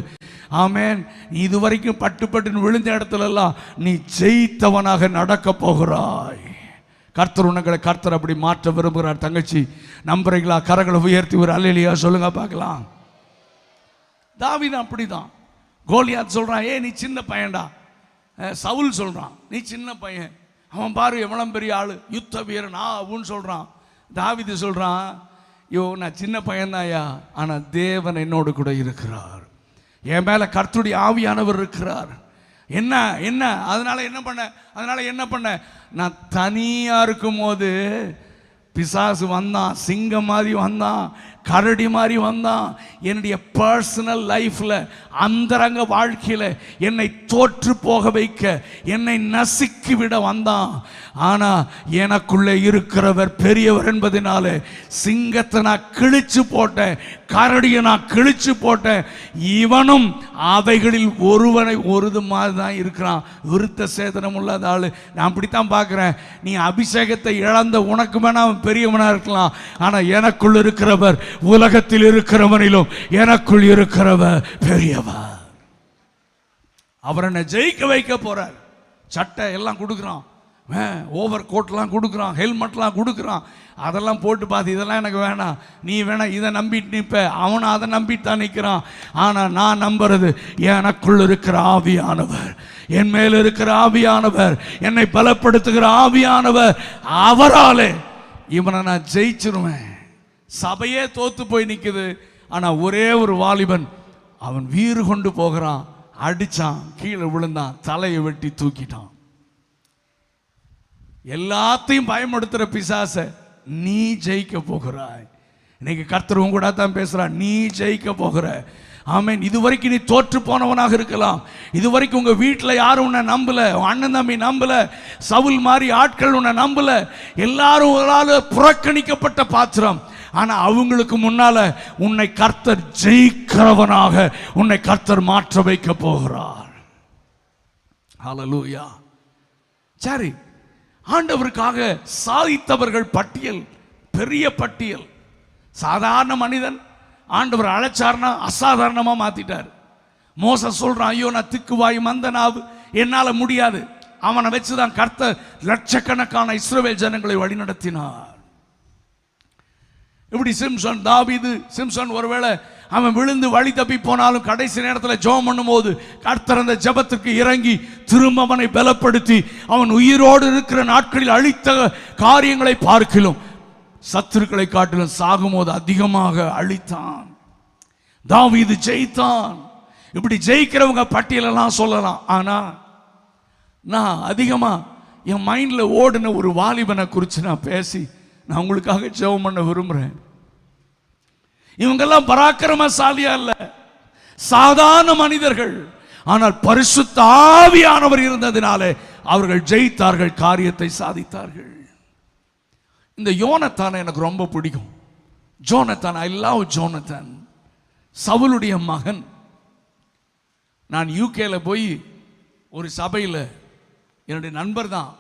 ஆமென், இதுவரைக்கும் பட்டுன்னு விழுந்த இடத்துல எல்லாம் நீ ஜெயித்தவனாக நடக்க போகிறாய். கர்த்தர் உனங்களை கர்த்தர் அப்படி மாற்ற விரும்புகிறார். தங்கச்சி நம்புறீங்களா? கரங்களை உயர்த்தி ஒரு அல்லேலூயா சொல்லுங்க பார்க்கலாம். தாவீது அப்படிதான். கோலியாத் சொல்றான், நீ சின்ன பையன்டா. சவுல் சொல்றான், நீ சின்ன பையன், அவன் பாரு எவ்வளவு பெரிய ஆளு, யுத்த வீரன் ஆவுன்னு சொல்றான். தாவீது சொல்றான், நான் சின்ன பையன்தாயா, ஆனா தேவன் என்னோடு கூட இருக்கிறார், என் மேல கர்த்தருடைய ஆவியானவர் இருக்கிறார். என்ன அதனால என்ன பண்ண நான் தனியா இருக்கும் போது பிசாசு வந்தான், சிங்கம் மாதிரி வந்தான், கரடி மாதிரி வந்தான். என்னுடைய பர்சனல் லைஃப்ல, அந்தரங்க வாழ்க்கையில என்னை தோற்று போக வைக்க, என்னை நசுக்கி விட வந்தான். ஆனா எனக்குள்ளே இருக்கிறவர் பெரியவர் என்பதனால சிங்கத்தை நான் கிழிச்சு போட்டேன், கரடியை நான் கிழிச்சு போட்டேன். இவனும் அவைகளில் ஒரு மாதிரி தான் இருக்கிறான், விருத்த சேதனம் இல்லாத ஆளு. நான் அப்படித்தான் பார்க்கிறேன். நீ அபிஷேகத்தை இழந்த உனக்கு வேணா அவன் பெரியவனா இருக்கலாம், ஆனா எனக்குள் இருக்கிறவர் உலகத்தில் இருக்கிறவனிலும் எனக்குள் இருக்கிறவர் பெரியவர். அவர் என்னை ஜெயிக்க வைக்க போறார். சட்டை எல்லாம் கொடுக்குறான், ஓவர் கோட்லாம் கொடுக்குறான், ஹெல்மெட்லாம் கொடுக்குறான். அதெல்லாம் போட்டு பார்த்து இதெல்லாம் எனக்கு வேணாம், நீ வேணா இதை நம்பிட்டு நிற்ப. அவனை அதை நம்பிட்டு தான் நிற்கிறான். ஆனால் நான் நம்புறது எனக்குள் இருக்கிற ஆவியானவர், என் மேல் இருக்கிற ஆவியானவர், என்னை பலப்படுத்துகிற ஆவியானவர். அவராலே இவனை நான் ஜெயிச்சிருவேன். சபையே தோத்து போய் நிற்குது, ஆனால் ஒரே ஒரு வாலிபன் அவன் வீறு கொண்டு போகிறான், அடிச்சான், கீழே விழுந்தான், தலையை வெட்டி தூக்கிட்டான். எல்லாத்தையும் பயமுடுத்துற பிசாச நீ ஜெயிக்க போகிறாய். இன்னைக்கு கர்த்தர் உங்க கூட தான் பேசுறான், நீ ஜெயிக்க போகிற. ஆமென். இதுவரைக்கும் நீ தோற்று போனவனாக இருக்கலாம், இதுவரைக்கும் உங்க வீட்டில் யாரும் உன்னை நம்பல, அண்ணன் தம்பி நம்பல, சவுல் மாதிரி ஆட்கள் உன்னை நம்பல, எல்லாரும் ஒரு புறக்கணிக்கப்பட்ட பாத்திரம். ஆனா அவங்களுக்கு முன்னால உன்னை கர்த்தர் ஜெயிக்கிறவனாக உன்னை கர்த்தர் மாற்ற வைக்க போகிறார். ஹல்லேலூயா. சரி, ஆண்டவருக்காக சாதித்தவர்கள் பட்டியல் பெரிய பட்டியல். சாதாரண மனிதன் ஆண்டவர் அழைச்சார்னா அசாதாரணமா மாத்திட்டார். மோசே சொல்றான், ஐயோ நான் திக்குவாய் மந்தனாவு, என்னால முடியாது. அவனை வச்சுதான் கர்த்தர் லட்சக்கணக்கான இஸ்ரவேல் ஜனங்களை வழிநடத்தினார். இப்படி சிம்சன், தாவீது, சிம்சன் ஒருவேளை அவன் விழுந்து வழி தப்பி போனாலும் கடைசி நேரத்தில் ஜெபம் பண்ணும் போது கர்த்தர் அந்த ஜெபத்திற்கு இறங்கி திரும்ப அவனை பலப்படுத்தி அவன் உயிரோடு இருக்கிற நாட்களில் அழித்த காரியங்களை பார்க்கிலும் சத்துருக்களை காட்டிலும் சாகும்போது அதிகமாக அழித்தான். தாவீது ஜெயித்தான். இப்படி ஜெயிக்கிறவங்க பட்டியலெல்லாம் சொல்லலாம். ஆனா நான் அதிகமா என் மைண்ட்ல ஓடின ஒரு வாலிபனை குறித்து நான் பேசி நான் உங்களுக்காக ஜெபம் பண்ண விரும்புறேன். இவங்கெல்லாம் பராக்கிரமசாலியா இல்ல, சாதாரண மனிதர்கள். ஆனால் பரிசுத்த ஆவியானவர் இருந்ததினாலே அவர்கள் ஜெயித்தார்கள், காரியத்தை சாதித்தார்கள். இந்த யோனத்தான் எனக்கு ரொம்ப பிடிக்கும். Jonathan, I love Jonathan. சவுலுடைய மகன். நான் யூகேல போய் ஒரு சபையில், என்னுடைய நண்பர் தான்,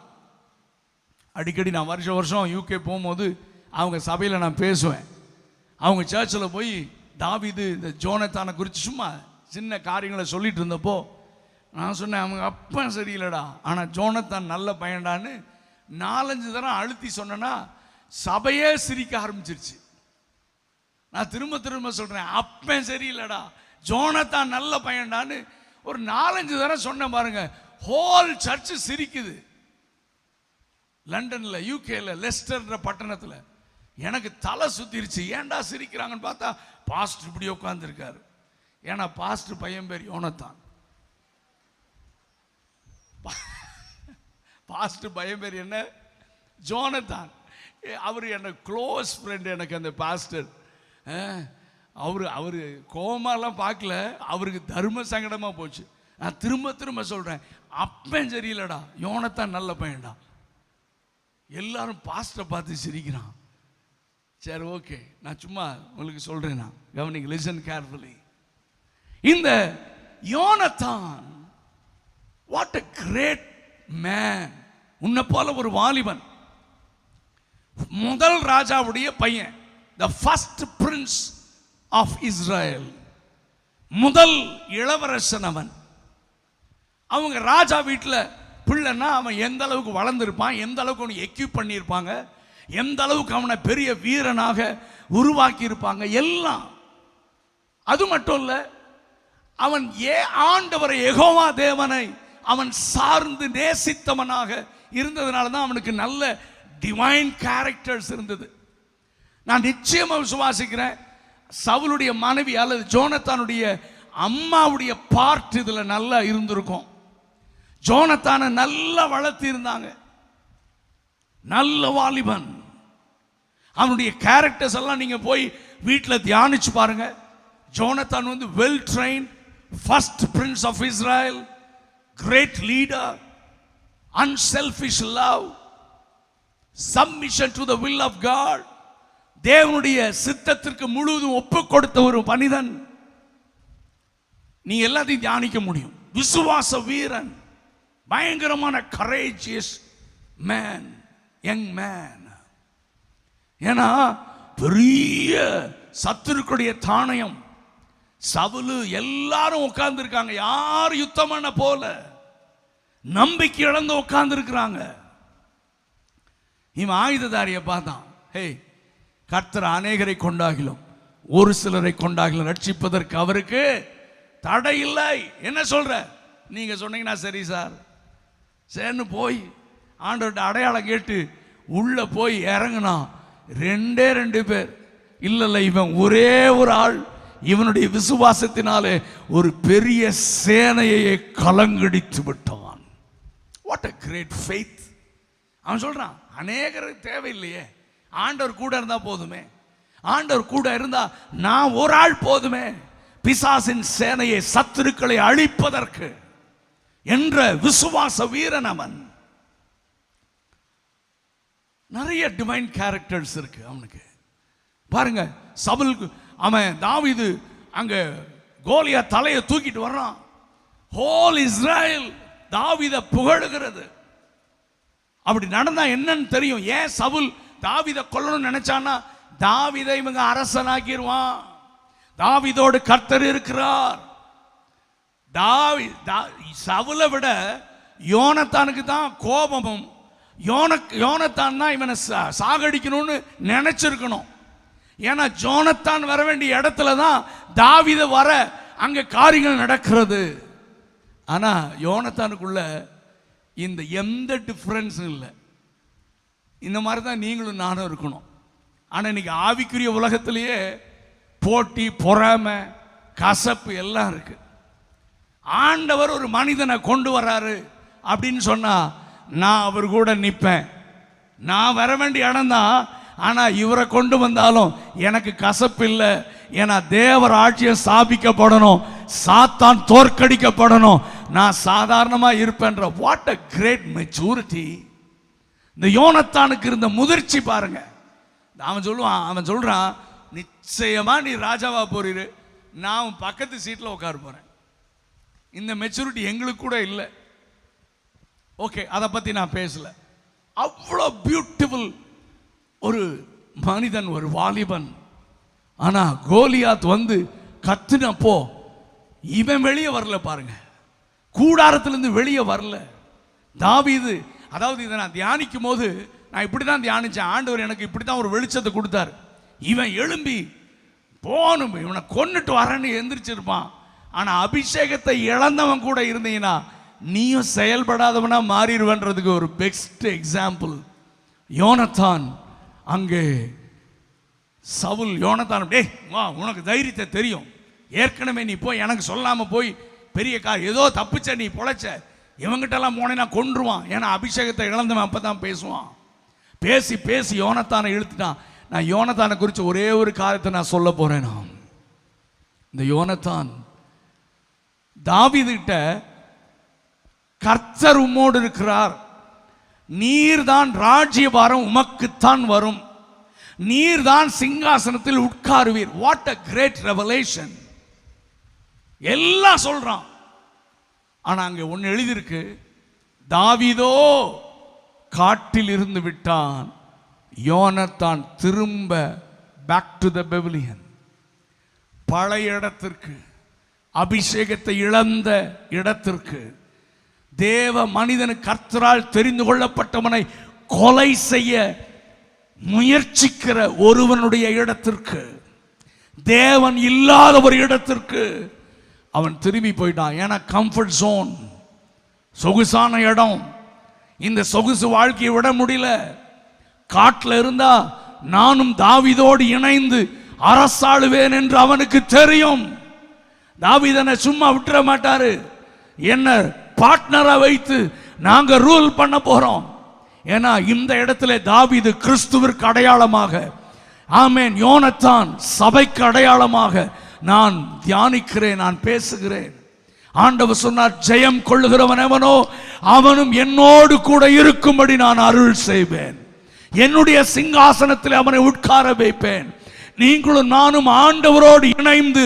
அடிக்கடி நான் வருஷம் யூகே போகும்போது அவங்க சபையில் நான் பேசுவேன். அவங்க சர்ச்சில் போய் தாவீது இந்த ஜோனத்தானை குறித்து சும்மா சின்ன காரியங்களை சொல்லிட்டு இருந்தப்போ நான் சொன்னேன், அவங்க அப்பன் சரியில்லடா, ஆனால் ஜோனத்தான் நல்ல பையன்டான்னு 4-5 தரம் அழுத்தி சொன்னேன்னா சபையே சிரிக்க ஆரம்பிச்சிருச்சு. நான் திரும்ப திரும்ப சொல்றேன், அப்பன் சரியில்லடா, ஜோனத்தான் நல்ல பையன்டான்னு ஒரு 4-5 தரம் சொன்னேன் பாருங்க. ஹோல் சர்ச் சிரிக்குது. லண்டன்ல, யூகேல, லெஸ்டர்ன்ற பட்டணத்தில் எனக்கு தலை சுத்திருச்சு. ஏன்டா சிரிக்கிறாங்கன்னு பார்த்தா பாஸ்டர் இப்படி உட்கார்ந்து இருக்காரு. ஏன்னா பாஸ்டர் பையன் பேர் யோனத்தான். பாஸ்டர் பையன் பேர் என்ன? ஜோனத்தான். அவர் என்ன க்ளோஸ் ஃப்ரெண்ட். எனக்கு அந்த பாஸ்டர் அவரு கோமாலாம் பார்க்கல, அவருக்கு தர்ம சங்கடமா போச்சு. நான் திரும்ப திரும்ப சொல்றேன், அப்பன் சரியில்லடா, யோனத்தான் நல்ல பையன்டா. எல்லாரும் பாஸ்டரை பார்த்து சிரிக்கிறான். சரி, ஓகே, நான் சும்மா உங்களுக்கு சொல்றேன், நான் கவனிங்க, லிசன் கேர்ஃபுல்லி. இந்த யோனத்தான், வாட் a great man. உன்னை போல ஒரு வாலிபன், முதல் ராஜாவுடைய பையன், the first prince of Israel, முதல் இளவரசன் அவன். அவங்க ராஜா வீட்டில் பிள்ளைன்னா அவன் எந்த அளவுக்கு வளர்ந்துருப்பான், எந்த அளவுக்கு அவனை எக்யூப் பண்ணியிருப்பாங்க, எந்த அளவுக்கு அவனை பெரிய வீரனாக உருவாக்கி இருப்பாங்க எல்லாம். அது மட்டும் இல்ல, அவன் ஆண்டவரை யெகோவா தேவனை அவன் சார்ந்து நேசித்தவனாக இருந்ததுனால தான் அவனுக்கு நல்ல டிவைன் கேரக்டர்ஸ் இருந்தது. நான் நிச்சயமா விசுவாசிக்கிறேன், சவுலுடைய மனைவி அல்லது ஜோனத்தானுடைய அம்மாவுடைய பார்ட் இதுல நல்லா இருந்திருக்கும். ஜோனத்தானை நல்லா வளர்த்தி இருந்தாங்க. நல்ல வாலிபன். அவனுடைய கேரக்டர்ஸ் எல்லாம் நீங்க போய் வீட்டில் தியானிச்சு பாருங்க. ஜோனத்தான் வந்து well train, first prince of Israel, great leader, unselfish love, submission to the will of God, தேவனுடைய சித்தத்திற்கு முழுவதும் ஒப்பு கொடுத்த ஒரு மனிதன். நீ எல்லாத்தையும் தியானிக்க முடியும். விசுவாச வீரன், பயங்கரமான கரேஜியஸ் மேன், யங் மேன். ஏன்னா பெரிய சத்துருக்குடைய தானயம், சவுலு எல்லாரும் உட்கார்ந்து இருக்காங்க. யார் யுத்தம் பண்ண போல நம்பிக்கை இழந்து உட்கார்ந்து இருக்கிறாங்க. இவன் ஆயுததாரியை பார்த்தான். ஹே, கர்த்தர் அநேகரை கொண்டாகிலும் ஒரு சிலரை கொண்டாகிலும் ரட்சிப்பதற்கு அவருக்கு தடை இல்லை. என்ன சொல்ற? நீங்க சொன்னீங்கன்னா சரி சார், சேர்ந்து போய் ஆண்டவர்கிட்ட அடையாளம் கேட்டு உள்ள போய் இறங்கினா 2 பேர் இல்ல, இவன் ஒரே ஒரு ஆள். இவனுடைய விசுவாசத்தினாலே ஒரு பெரிய சேனையை கலங்கடித்து விட்டான். What a great faith. அவன் சொல்றான், அநேகர் தேவையில்லையே, ஆண்டவர் கூட இருந்தா போதுமே, ஆண்டவர் கூட இருந்தா நான் ஒரு ஆள் போதுமே, பிசாசின் சேனையை சத்துருக்களை அழிப்பதற்கு என்ற விசுவாச வீரன் அவன். நிறைய டிவைன் கேரக்டர்ஸ் இருக்கு அவனுக்கு. பாருங்க, சவுலுக்கு அவன் தாவீது அங்க கோலியா தலையை தூக்கிட்டு வர்றான். ஹோல் இஸ்ரேல், தாவீதை புகழுகிறது. அப்படி நடந்தா என்னன்னு தெரியும். ஏன் சவுல் தாவீதை கொல்லணும்னு நினைச்சான்னா, தாவீதை இவங்க அரசனாக்கிடுவான், தாவீதோடு கர்த்தர் இருக்கிறார். சவுலை விட யோனத்தானுக்கு தான் கோபமும், யோனத்தான் தான் இவனை சாகடிக்கணும்னு நினைச்சிருக்கணும். ஏன்னா ஜோனத்தான் வர வேண்டிய இடத்துல தான் தாவீது வர அங்க காரியங்கள் நடக்கிறது. ஆனா யோனத்தானுக்குள்ள இந்த எந்த டிஃபரன்ஸும் இல்லை. இந்த மாதிரி தான் நீங்களும் நானும் இருக்கணும். ஆனா இன்னைக்கு ஆவிக்குரிய உலகத்திலேயே போட்டி, பொறாமை, கசப்பு எல்லாம் இருக்கு. ஆண்டவர் ஒரு மனிதனை கொண்டு வர்றாரு அப்படின்னு சொன்னா, நான் அவர் கூட நிற்பேன், நான் வர வேண்டிய இடம் தான். ஆனா இவரை கொண்டு வந்தாலும் எனக்கு கசப்பு இல்லை. ஏன்னா தேவர் ஆட்சியை ஸ்தாபிக்கப்படணும், சாத்தான் தோற்கடிக்கப்படணும், நான் சாதாரணமா இருப்பேன்ற. வாட் அ கிரேட் மெச்சூரிட்டி இந்த யோனத்தானுக்கு இருந்த முதிர்ச்சி பாருங்க. அவன் சொல்றான், நிச்சயமா நீ ராஜாவா போறீரு, நான் பக்கத்து சீட்ல உட்கார போறேன். இந்த மெச்சூரிட்டி எங்களுக்கு கூட இல்லை. ஓகே, அதை பத்தி நான் பேசல. அவ்வளோ பியூட்டிஃபுல் ஒரு மனிதன், ஒரு வாலிபன். ஆனா கோலியாத் வந்து கத்துனப்போ இவன் வெளியே வரல பாருங்க, கூடாரத்திலிருந்து வெளியே வரல. தாவீது, அதாவது இதை நான் தியானிக்கும் போது நான் இப்படி தான் தியானிச்சேன். ஆண்டவர் எனக்கு இப்படி தான் ஒரு வெளிச்சத்தை கொடுத்தார். இவன் எழும்பி போகணும், இவனை கொன்னுட்டு வரேன்னு எந்திரிச்சிருப்பான். ஆனா அபிஷேகத்தை இழந்தவன் கூட இருந்தீங்கன்னா நீயும் செயல்படாதவனா மாறிடுவன்றதுக்கு ஒரு பெஸ்ட் எக்ஸாம்பிள் யோனத்தான். அங்கே சவுல் யோனத்தான், டேய் வா, உனக்கு தைரியத்தை தெரியும், ஏற்கனவே நீ போய் எனக்கு சொல்லாம போய் பெரிய ஏதோ தப்பிச்ச, நீ பொழைச்ச, இவங்கிட்டெல்லாம் போனேன்னா கொன்றுவான். ஏன்னா அபிஷேகத்தை இழந்தவன் அப்பதான் பேசுவான். பேசி பேசி யோனத்தானை இழுத்துட்டான். நான் யோனத்தானை குறித்து ஒரே ஒரு காரியத்தை நான் சொல்ல போறேன். நான் இந்த யோனத்தான் தாவீதுகிட்ட, கர்த்தர் உம்மோடு இருக்கிறார், நீர்தான் ராஜ்யபாரம் உமக்குத்தான் வரும், நீர்தான் சிங்காசனத்தில் உட்காருவீர். What a great revelation. எல்லாம் சொல்றான். ஆனா அங்க ஒன்னு எழுதியிருக்கு, தாவீதோ காட்டில் இருந்து விட்டான், யோனத்தான் திரும்ப பேக் டு த பெவிலியன், பழைய இடத்திற்கு, அபிஷேகத்தை இழந்த இடத்திற்கு, தேவ மனிதனு கர்த்தரால் தெரிந்து கொள்ளப்பட்டவனை கொலை செய்ய முயற்சிக்கிற ஒருவனுடைய இடத்திற்கு, தேவன் இல்லாத ஒரு இடத்திற்கு அவன் திரும்பி போயிட்டான். ஏன்னா கம்ஃபர்ட் ஜோன், சொகுசான இடம், இந்த சொகுசு வாழ்க்கையை விட முடியல. காட்டில் இருந்தா நானும் தாவீதோடு இணைந்து அரசாளுவேன் என்று அவனுக்கு தெரியும். தாவீதனை சும்மா விட்டுற மாட்டாரு, என்ன பார்ட்னரா வைத்து நாங்க ரூல் பண்ண போறோம். ஏன்னா இந்த இடத்துல தாவீது கிறிஸ்துவிற்கு அடையாளமாக, ஆமென், யோனத்தான் சபைக்கு அடையாளமாக நான் தியானிக்கிறேன், நான் பேசுகிறேன். ஆண்டவர் சொன்னார், ஜெயம் கொள்ளுகிறவன் எவனோ அவனும் என்னோடு கூட இருக்கும்படி நான் அருள் செய்வேன், என்னுடைய சிங்காசனத்தில் அவனை உட்கார வைப்பேன். நீங்களும் நானும் ஆண்டவரோடு இணைந்து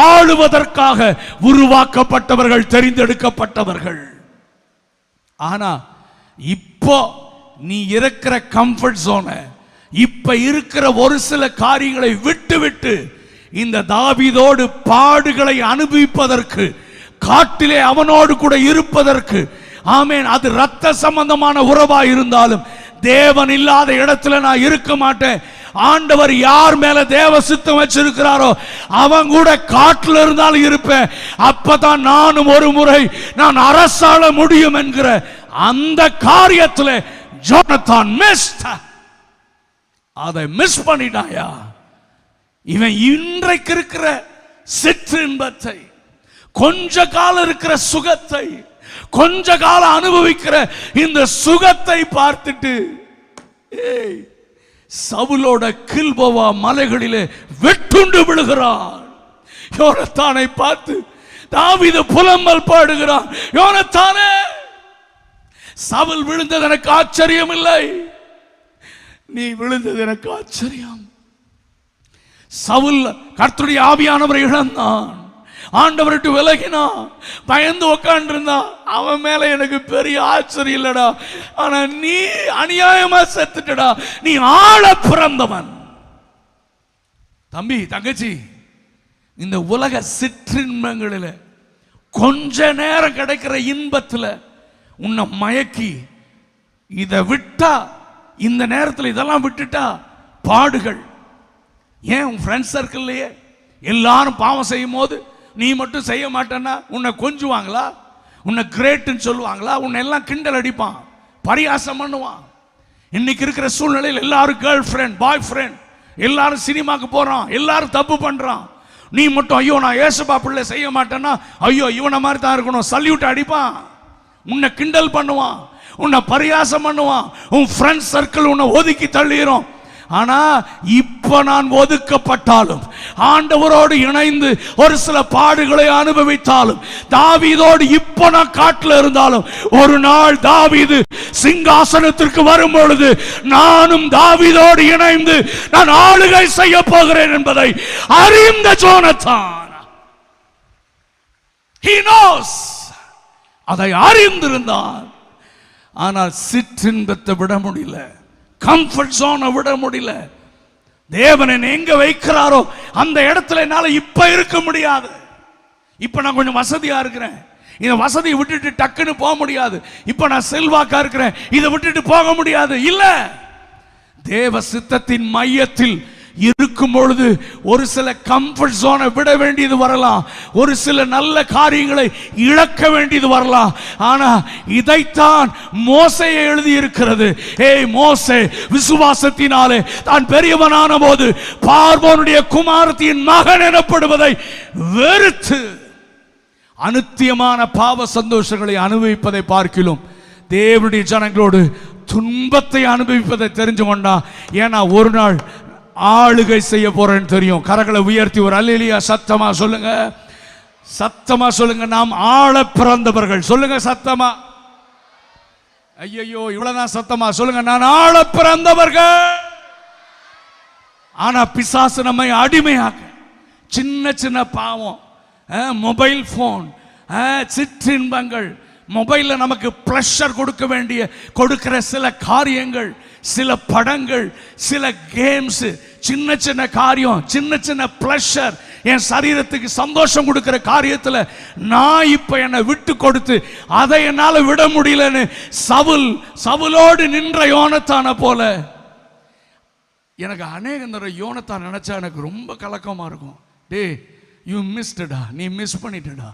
ஆளுவதற்காக உருவாக்கப்பட்டவர்கள், தெரிந்தெடுக்கப்பட்டவர்கள். ஆனா இப்போ நீ இருக்கிற கம்ஃபர்ட் ஜோனை, இப்ப இருக்கிற ஒரு சில காரியங்களை விட்டு விட்டு இந்த தாவீதோடு பாடுகளை அனுபவிப்பதற்கு, காட்டிலே அவனோடு கூட இருப்பதற்கு, ஆமென், அது இரத்த சம்பந்தமான உறவா இருந்தாலும் தேவன் இல்லாத இடத்துல நான் இருக்க மாட்டேன். ஆண்டவர் யார் மேல தேவ சித்தம் வச்சிருக்கிறாரோ அவன் கூட காட்டில் இருந்தாலும் இருப்பேன். அப்பதான் நானும் ஒரு முறை நான் அரசாள முடியும் என்கிற அந்த காரியத்தில் யோனத்தான் அதை மிஸ் பண்ணிட்டாயா? இவன் இன்றைக்கு இருக்கிற சிற்றின்பத்தை, கொஞ்ச காலம் இருக்கிற சுகத்தை, கொஞ்ச காலம் அனுபவிக்கிற இந்த சுகத்தை பார்த்துட்டு சவுலோட கில்போவா மலைகளிலே வெட்டுண்டு விழுகிறான். யோனத்தானை பார்த்து தாவீது புலம்பல் பாடுகிறான், யோனத்தானே, சவுல் விழுந்தது எனக்கு ஆச்சரியம் இல்லை, நீ விழுந்தது எனக்கு ஆச்சரியம். சவுல் கர்த்தருடைய ஆவியானவரை இழந்தான், ஆண்டவர்கிட்ட விலகினா, பயந்து உட்கார்ந்து இருந்தா, அவன் மேல எனக்கு பெரிய ஆச்சரியம் இல்லடா. ஆனா நீ அநியாயமா செத்துட்டடா, நீ ஆள பிறந்தவன். தம்பி தங்கச்சி, இந்த உலக சிற்றின்பங்களில் கொஞ்ச நேரம் கிடைக்கிற இன்பத்தில் உன்னை மயக்கி இதை விட்டா, இந்த நேரத்தில் இதெல்லாம் விட்டுட்டா பாடுகள். ஏன் உன் ஃப்ரெண்ட்ஸ் சர்க்கிள்லையே எல்லாரும் பாவம் செய்யும் போது நீ மட்டும் செய்ய மாட்டேன்னா உன்னை கொஞ்சுவாங்களா? உன்னை கிரேட்டுன்னு சொல்லுவாங்களா? உன்னை எல்லாம் கிண்டல் அடிப்பான், பரியாசம் பண்ணுவான். இன்னைக்கு இருக்கிற சூழ்நிலையில் எல்லாரும் கேர்ள் ஃப்ரெண்ட், பாய் ஃப்ரெண்ட், எல்லாரும் சினிமாக்கு போறான், எல்லாரும் தப்பு பண்றான். நீ மட்டும் ஐயோ நான் ஏசப்பா பிள்ளை செய்ய மாட்டேன்னா ஐயோ இவனை மாதிரி தான் இருக்கணும் சல்யூட் அடிப்பான். உன்னை கிண்டல் பண்ணுவான், உன்னை பரியாசம் பண்ணுவான். உன் ஃப்ரெண்ட் சர்க்கிள் உன்னை ஒதுக்கி தள்ளிடும். ஆனா இப்ப நான் ஒதுக்கப்பட்டாலும், ஆண்டவரோடு இணைந்து ஒரு சில பாடுகளை அனுபவித்தாலும், தாவீதோடு இப்ப நான் காட்டில் இருந்தாலும், ஒரு நாள் தாவீது சிங்காசனத்திற்கு வரும் பொழுது நானும் தாவீதோடு இணைந்து நான் ஆளுகை செய்ய போகிறேன் என்பதை அறிந்த ஜோனத்தான், he knows, அதை அறிந்திருந்தான். ஆனால் சிற்றின்பத்தை விட முடியல, கம்ஃபர்ட் ஜோனை விட முடியல. தேவன் என்னை எங்க வைக்கிறாரோ அந்த இடத்துல என்னால இப்ப இருக்க முடியாது. இப்ப நான் கொஞ்சம் வசதியா இருக்கிறேன், இந்த வசதியை விட்டுட்டு டக்குன்னு போக முடியாது. இப்ப நான் செல்வாக்கா இருக்கிறேன், இதை விட்டுட்டு போக முடியாது. இல்ல, தேவ சித்தத்தின் மையத்தில் இருக்கும் பொழுது ஒரு சில கம்ஃபர்ட் ஜோனை விட வேண்டியது வரலாம், ஒரு சில நல்ல காரியங்களை இழக்க வேண்டியது வரலாம். ஆனா இதைத்தான் மோசேயை எழுதி இருக்கிறது. ஏய் மோசே, விசுவாசத்தினாலே தான் பெரியவனான போது பார்வோனுடைய குமாரத்தின் மகன் எனப்படுவதை வெறுத்து அநித்தியமான பாவ சந்தோஷங்களை அனுபவிப்பதை பார்க்கிலும் தேவனுடைய ஜனங்களோடு துன்பத்தை அனுபவிப்பதை தெரிஞ்சு கொண்டா. ஏன்னா ஒரு நாள் ஆளுகை செய்ய போறேன்னு தெரியும். கரங்களை உயர்த்தி ஒரு அல்லேலூயா சத்தமா சொல்லுங்க, சத்தமா சொல்லுங்க. நாம் ஆள பிறந்தவர்கள். சொல்லுங்க சத்தமா. ஐயோ இவ்வளவுதான் சத்தமா சொல்லுங்க. நான் ஆள பிறந்தவர்கள். ஆனா பிசாசு நம்மை அடிமையாக்க சின்ன சின்ன பாவம், மொபைல் போன், சிற்றின்பங்கள், மொபைல்ல நமக்கு ப்ளஷர் கொடுக்கிற சில காரியங்கள், சில படங்கள், சில கேம்ஸ், சின்ன சின்ன காரியம், சின்ன சின்ன ப்ளஷர், என் சரீரத்துக்கு சந்தோஷம் கொடுக்கிற காரியத்தில் நான் இப்ப என்னை விட்டு கொடுத்து அதை என்னால விட முடியலன்னு சவுலோடு நின்ற யோனத்தான போல எனக்கு அநேக நேரம் யோனத்தான் நினைச்சா எனக்கு ரொம்ப கலக்கமா இருக்கும். டே யூ மிஸ்டடா, நீ மிஸ் பண்ணிட்டடா.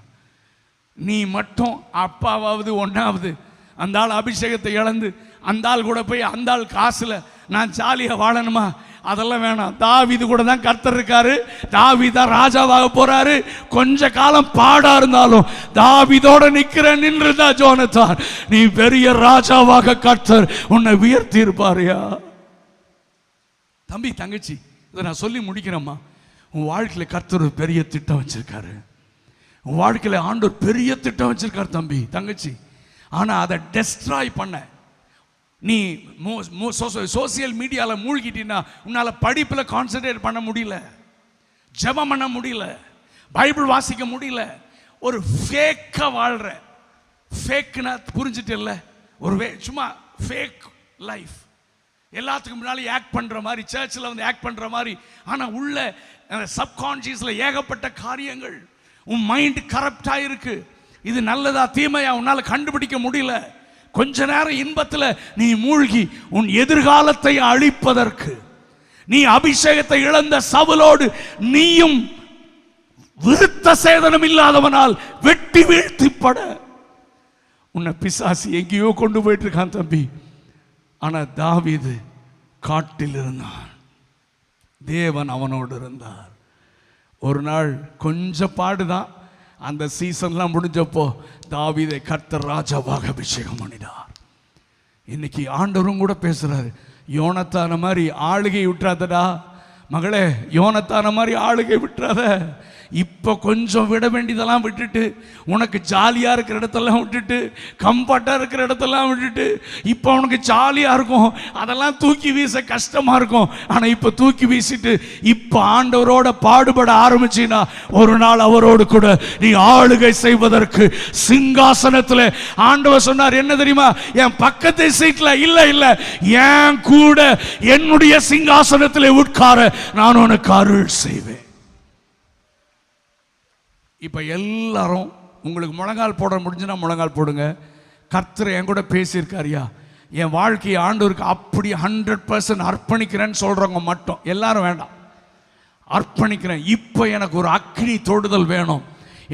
நீ மட்டும் அப்பாவது ஒன்னாவது அந்த ஆள் அபிஷேகத்தை இழந்து அந்த ஆள் கூட போய் அந்த ஆள் காசுல நான் ஜாலியா வாழணுமா? அதெல்லாம் வேணாம். தாவீது கூட தான் கர்த்தர் இருக்காரு, தாவீதா ராஜாவாக போறாரு. கொஞ்ச காலம் பாடா இருந்தாலும் தாவீதோட நின்றுதா ஜோனத்தான், நீ பெரிய ராஜாவாக கர்த்தர் உன்னை உயர்த்தி இருப்பாரியா. தம்பி தங்கச்சி, இதை நான் சொல்லி முடிக்கிறேம்மா. உன் வாழ்க்கையில கர்த்தர் ஒரு பெரிய திட்டம் வச்சிருக்காரு. உன் வாழ்க்கையில ஆண்டவர் பெரிய திட்டம் வச்சிருக்காரு தம்பி தங்கச்சி. ஆனா அதை டெஸ்ட்ராய் பண்ண நீ சோசியல் மீடியால மூழ்கிட்டீன்னா உன்னால படிப்புல கான்சென்ட்ரேட் பண்ண முடியல, ஜெபம் பண்ண முடியல, பைபிள் வாசிக்க முடியல. ஒரு ஃபேக்கா வாழ்ற, ஃபேக்னா புரிஞ்சுட்டு இல்ல, ஒரு சும்மா ஃபேக் லைஃப், எல்லாத்துக்கும் முன்னாடி ஆக்ட் பண்ற மாதிரி, சர்ச்சில் வந்து ஆக்ட் பண்ற மாதிரி. ஆனா உள்ள சப்கான்சியஸ்ல ஏகப்பட்ட காரியங்கள். உன் மைண்ட் கரப்டா இருக்கு. இது நல்லதா தீமையா உன்னால கண்டுபிடிக்க முடியல. கொஞ்ச நேரம் இன்பத்துல நீ மூழ்கி உன் எதிர்காலத்தை அழிப்பதற்கு, நீ அபிஷேகத்தை இழந்த சவுலோடு நீயும் விருத்த சேதனம் இல்லாதவனால் வெட்டி வீழ்த்திப்பட உன்னை பிசாசு எங்கேயோ கொண்டு போயிட்டு இருக்கான் தம்பி. ஆனா தாவீது காட்டில் இருந்தான், தேவன் அவனோடு இருந்தார். ஒரு நாள் கொஞ்சம் பாடுதான், அந்த சீசன்லாம் முடிஞ்சப்போ தாவீதை கர்த்தர் ராஜாவாக அபிஷேகம் பண்ணினார். இன்னைக்கு ஆண்டவரும் கூட பேசுறாரு, யோனத்தான மாதிரி ஆளுகை விட்டுறாதடா மகளே, யோனத்தான மாதிரி ஆளுகை விட்டுறாத. இப்போ கொஞ்சம் விட வேண்டியதெல்லாம் விட்டுட்டு, உனக்கு ஜாலியாக இருக்கிற இடத்தெல்லாம் விட்டுட்டு, கம்ஃபர்ட்டாக இருக்கிற இடத்தெல்லாம் விட்டுட்டு, இப்போ உனக்கு ஜாலியாக இருக்கும், அதெல்லாம் தூக்கி வீச கஷ்டமாக இருக்கும். ஆனால் இப்போ தூக்கி வீசிட்டு இப்போ ஆண்டவரோட பாடுபட ஆரம்பிச்சின்னா ஒரு நாள் அவரோடு கூட நீ ஆளுகை செய்வதற்கு சிங்காசனத்தில் ஆண்டவர் சொன்னார் என்ன தெரியுமா? என் பக்கத்து சீட்ல இல்ல, என் கூட என்னுடைய சிங்காசனத்தில் உட்கார நான் உனக்கு அருள் செய்வேன். இப்ப எல்லாரும் உங்களுக்கு முழங்கால் போட முடிஞ்சுன்னா முழங்கால் போடுங்க. கர்த்தர் என் கூட பேசியிருக்காரியா, என் வாழ்க்கையை ஆண்டவருக்கு அப்படி 100% அர்ப்பணிக்கிறேன்னு சொல்றவங்க மட்டும், எல்லாரும் வேண்டாம், அர்ப்பணிக்கிறேன். இப்போ எனக்கு ஒரு அக்னி தொடுதல் வேணும்,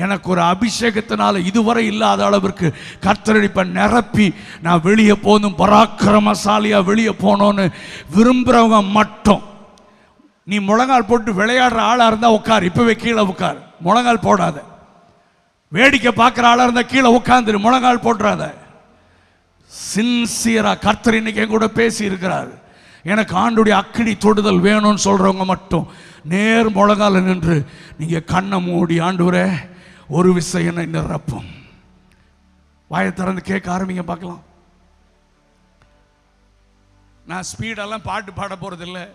எனக்கு ஒரு அபிஷேகத்தினால இதுவரை இல்லாத அளவிற்கு கர்த்தர் இப்ப நிரப்பி நான் வெளியே போகணும், பராக்கிரமசாலியா வெளியே போனோன்னு விரும்புறவங்க மட்டும், நீ முழங்கால் போட்டு விளையாடுற ஆளா இருந்தா உட்கார், இப்பவே கீழே உட்கார், முழங்கால் போடாத. வேடிக்கை பார்க்குற ஆளா இருந்தா கீழே உட்காந்துரு, முழங்கால் போட்டுறாத. சின்சியரா கர்த்தர் இன்னைக்கு என் கூட பேசி இருக்கிறார், எனக்கு ஆண்டுடைய அக்கினி தொடுதல் வேணும்னு சொல்றவங்க மட்டும் நேர் முழங்கால நின்று நீங்க கண்ணை மூடி, ஆண்டவரே ஒரு விஷயம் என்னை நிரப்பும். வாயை திறந்து கேட்க ஆரம்பிங்க பார்க்கலாம். நான் ஸ்பீடெல்லாம் பாட்டு பாட போறது இல்லை,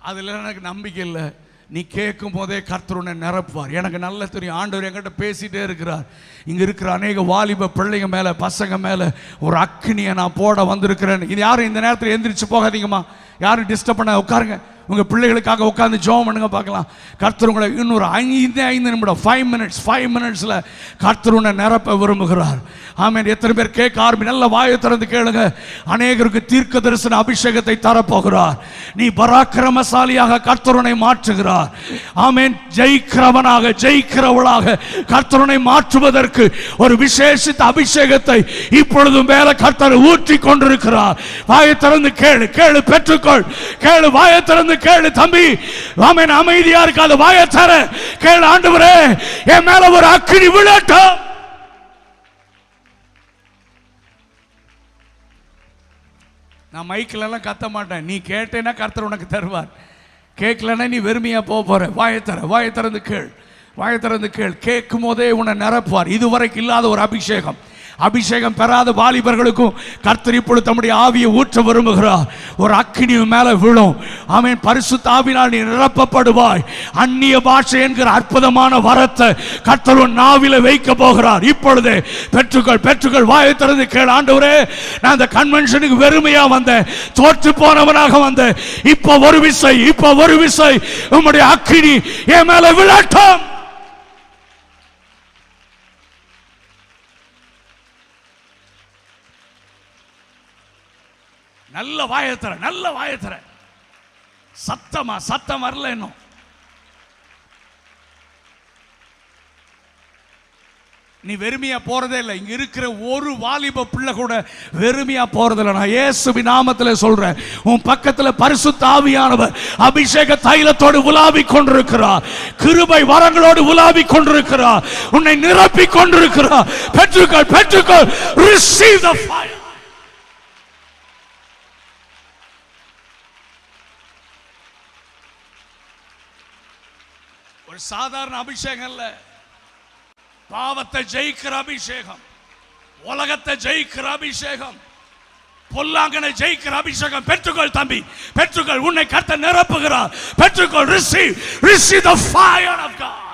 அதில் எனக்கு நம்பிக்கை இல்லை. நீ கேட்கும் போதே கர்த்தர் உன்னை நிரப்புவார். எனக்கு நல்ல தெரியும், ஆண்டவர் என்கிட்ட பேசிட்டே இருக்கிறார். இங்கே இருக்கிற அநேக வாலிப பிள்ளைங்க மேலே, பசங்க மேலே ஒரு அக்கினியை நான் போட வந்திருக்கிறேன். இது யாரும் இந்த நேரத்தில் எந்திரிச்சு போகாதீங்கம்மா, யாரும் டிஸ்டர்ப் பண்ண, உட்காருங்க. உங்கள் பிள்ளைகளுக்காக உட்காந்து ஜெபம் பண்ணுங்க பார்க்கலாம். கர்த்தர் உங்களை இன்னொரு 5 நிமிடம் 5 மினிட்ஸில் கர்த்தர் உன்னை நிரப்ப விரும்புகிறார். ஆமென். எத்தனை பேர் கேட்க ஆரம்பி, நல்ல வாயை திறந்து கேளுங்க. அநேகருக்கு தீர்க்க தரிசன அபிஷேகத்தை தரப்போகிறார். நீ பராக்கிரமசாலியாக கர்த்தர் உன்னை மாற்றுகிறார். ஆமென். ஜெயிக்கிறவனாக, ஜெயிக்கிறவளாக கர்த்தர் உன்னை மாற்றுவதற்கு ஒரு விசேஷித்த அபிஷேகத்தை இப்பொழுது மேல கர்த்தர் ஊற்றி கொண்டிருக்கிறார். வாயை திறந்து கேளு, கேளு, பெற்றுக்கொள். கேளு, வாயை திறந்து கேளு தம்பி. ஆமென். அமைதியா இருக்காத, வாயை தர கேளு. ஆண்டவரே என் மேல ஒரு அக்கினி விழட்டும். நான் மைக்கில் எல்லாம் கத்த மாட்டேன், நீ கேட்டேன்னா கர்த்தர் உனக்கு தருவார். கேட்கலன்னா நீ வெறுமையா போற. வாயை தர, வாயை திறந்து கேள், வாயை திறந்து கேள். கேட்கும் போதே உன்னை நிரப்புவார். இதுவரைக்கும் இல்லாத ஒரு அபிஷேகம். அபிஷேகம் பெறாத வாலிபர்களுக்கும் கர்த்தர் இப்பொழுது தம்முடைய ஆவியை ஊற்ற விரும்புகிறார். ஒரு அக்கினி மேல விழும். ஆமென். பரிசுத்த ஆவியினால் நீ நிரப்பப்படுவாய். அந்நிய பாஷை என்கிற அற்புதமான வரத்தை கர்த்தர் உன் நாவில வைக்க போகிறார். இப்பொழுதே பெற்றுக்கள், பெற்றுக்கள். வாயை திறந்து கேள். ஆண்டவரே நான் இந்த கன்வென்ஷனுக்கு வெறுமையா வந்தேன், தோற்று போனவனாக வந்தேன். இப்ப ஒரு விசை, இப்ப ஒரு விசை உம்முடைய அக்கினி என் மேல விழட்டும். நல்ல வாயத்தர, நல்ல வாயத்தர. சத்தமா, சத்தம் வரல இன்னும். நீ வெறுமையா போறதே இல்லை. இங்க இருக்கிற ஒரு வாலிப பிள்ளை கூட வெறுமையா போறதில்லை. நான் இயேசுவின் நாமத்தில் சொல்றேன், உன் பக்கத்தில் பரிசுத்த ஆவியானவர் அபிஷேக தைலத்தோடு உலாவிக் கொண்டிருக்கிறார். கிருபை வரங்களோடு உலாவிக் கொண்டிருக்கிறார். உன்னை நிரப்பிக் கொண்டிருக்கிறார். பெற்றுக்கொள், பெற்றுக்கொள். Receive the fire. ஒரு சாதாரண அபிஷேகம் இல்ல, பாவத்தை ஜெயிக்கிற அபிஷேகம், உலகத்தை ஜெயிக்கிற அபிஷேகம், பொல்லாங்கனை ஜெயிக்கிற அபிஷேகம். பெற்றுக்கொள் தம்பி, பெற்றுக்கொள். உன்னை கர்த்தர் நிரப்புகிறார். பெற்றுக்கொள். Receive the fire of God.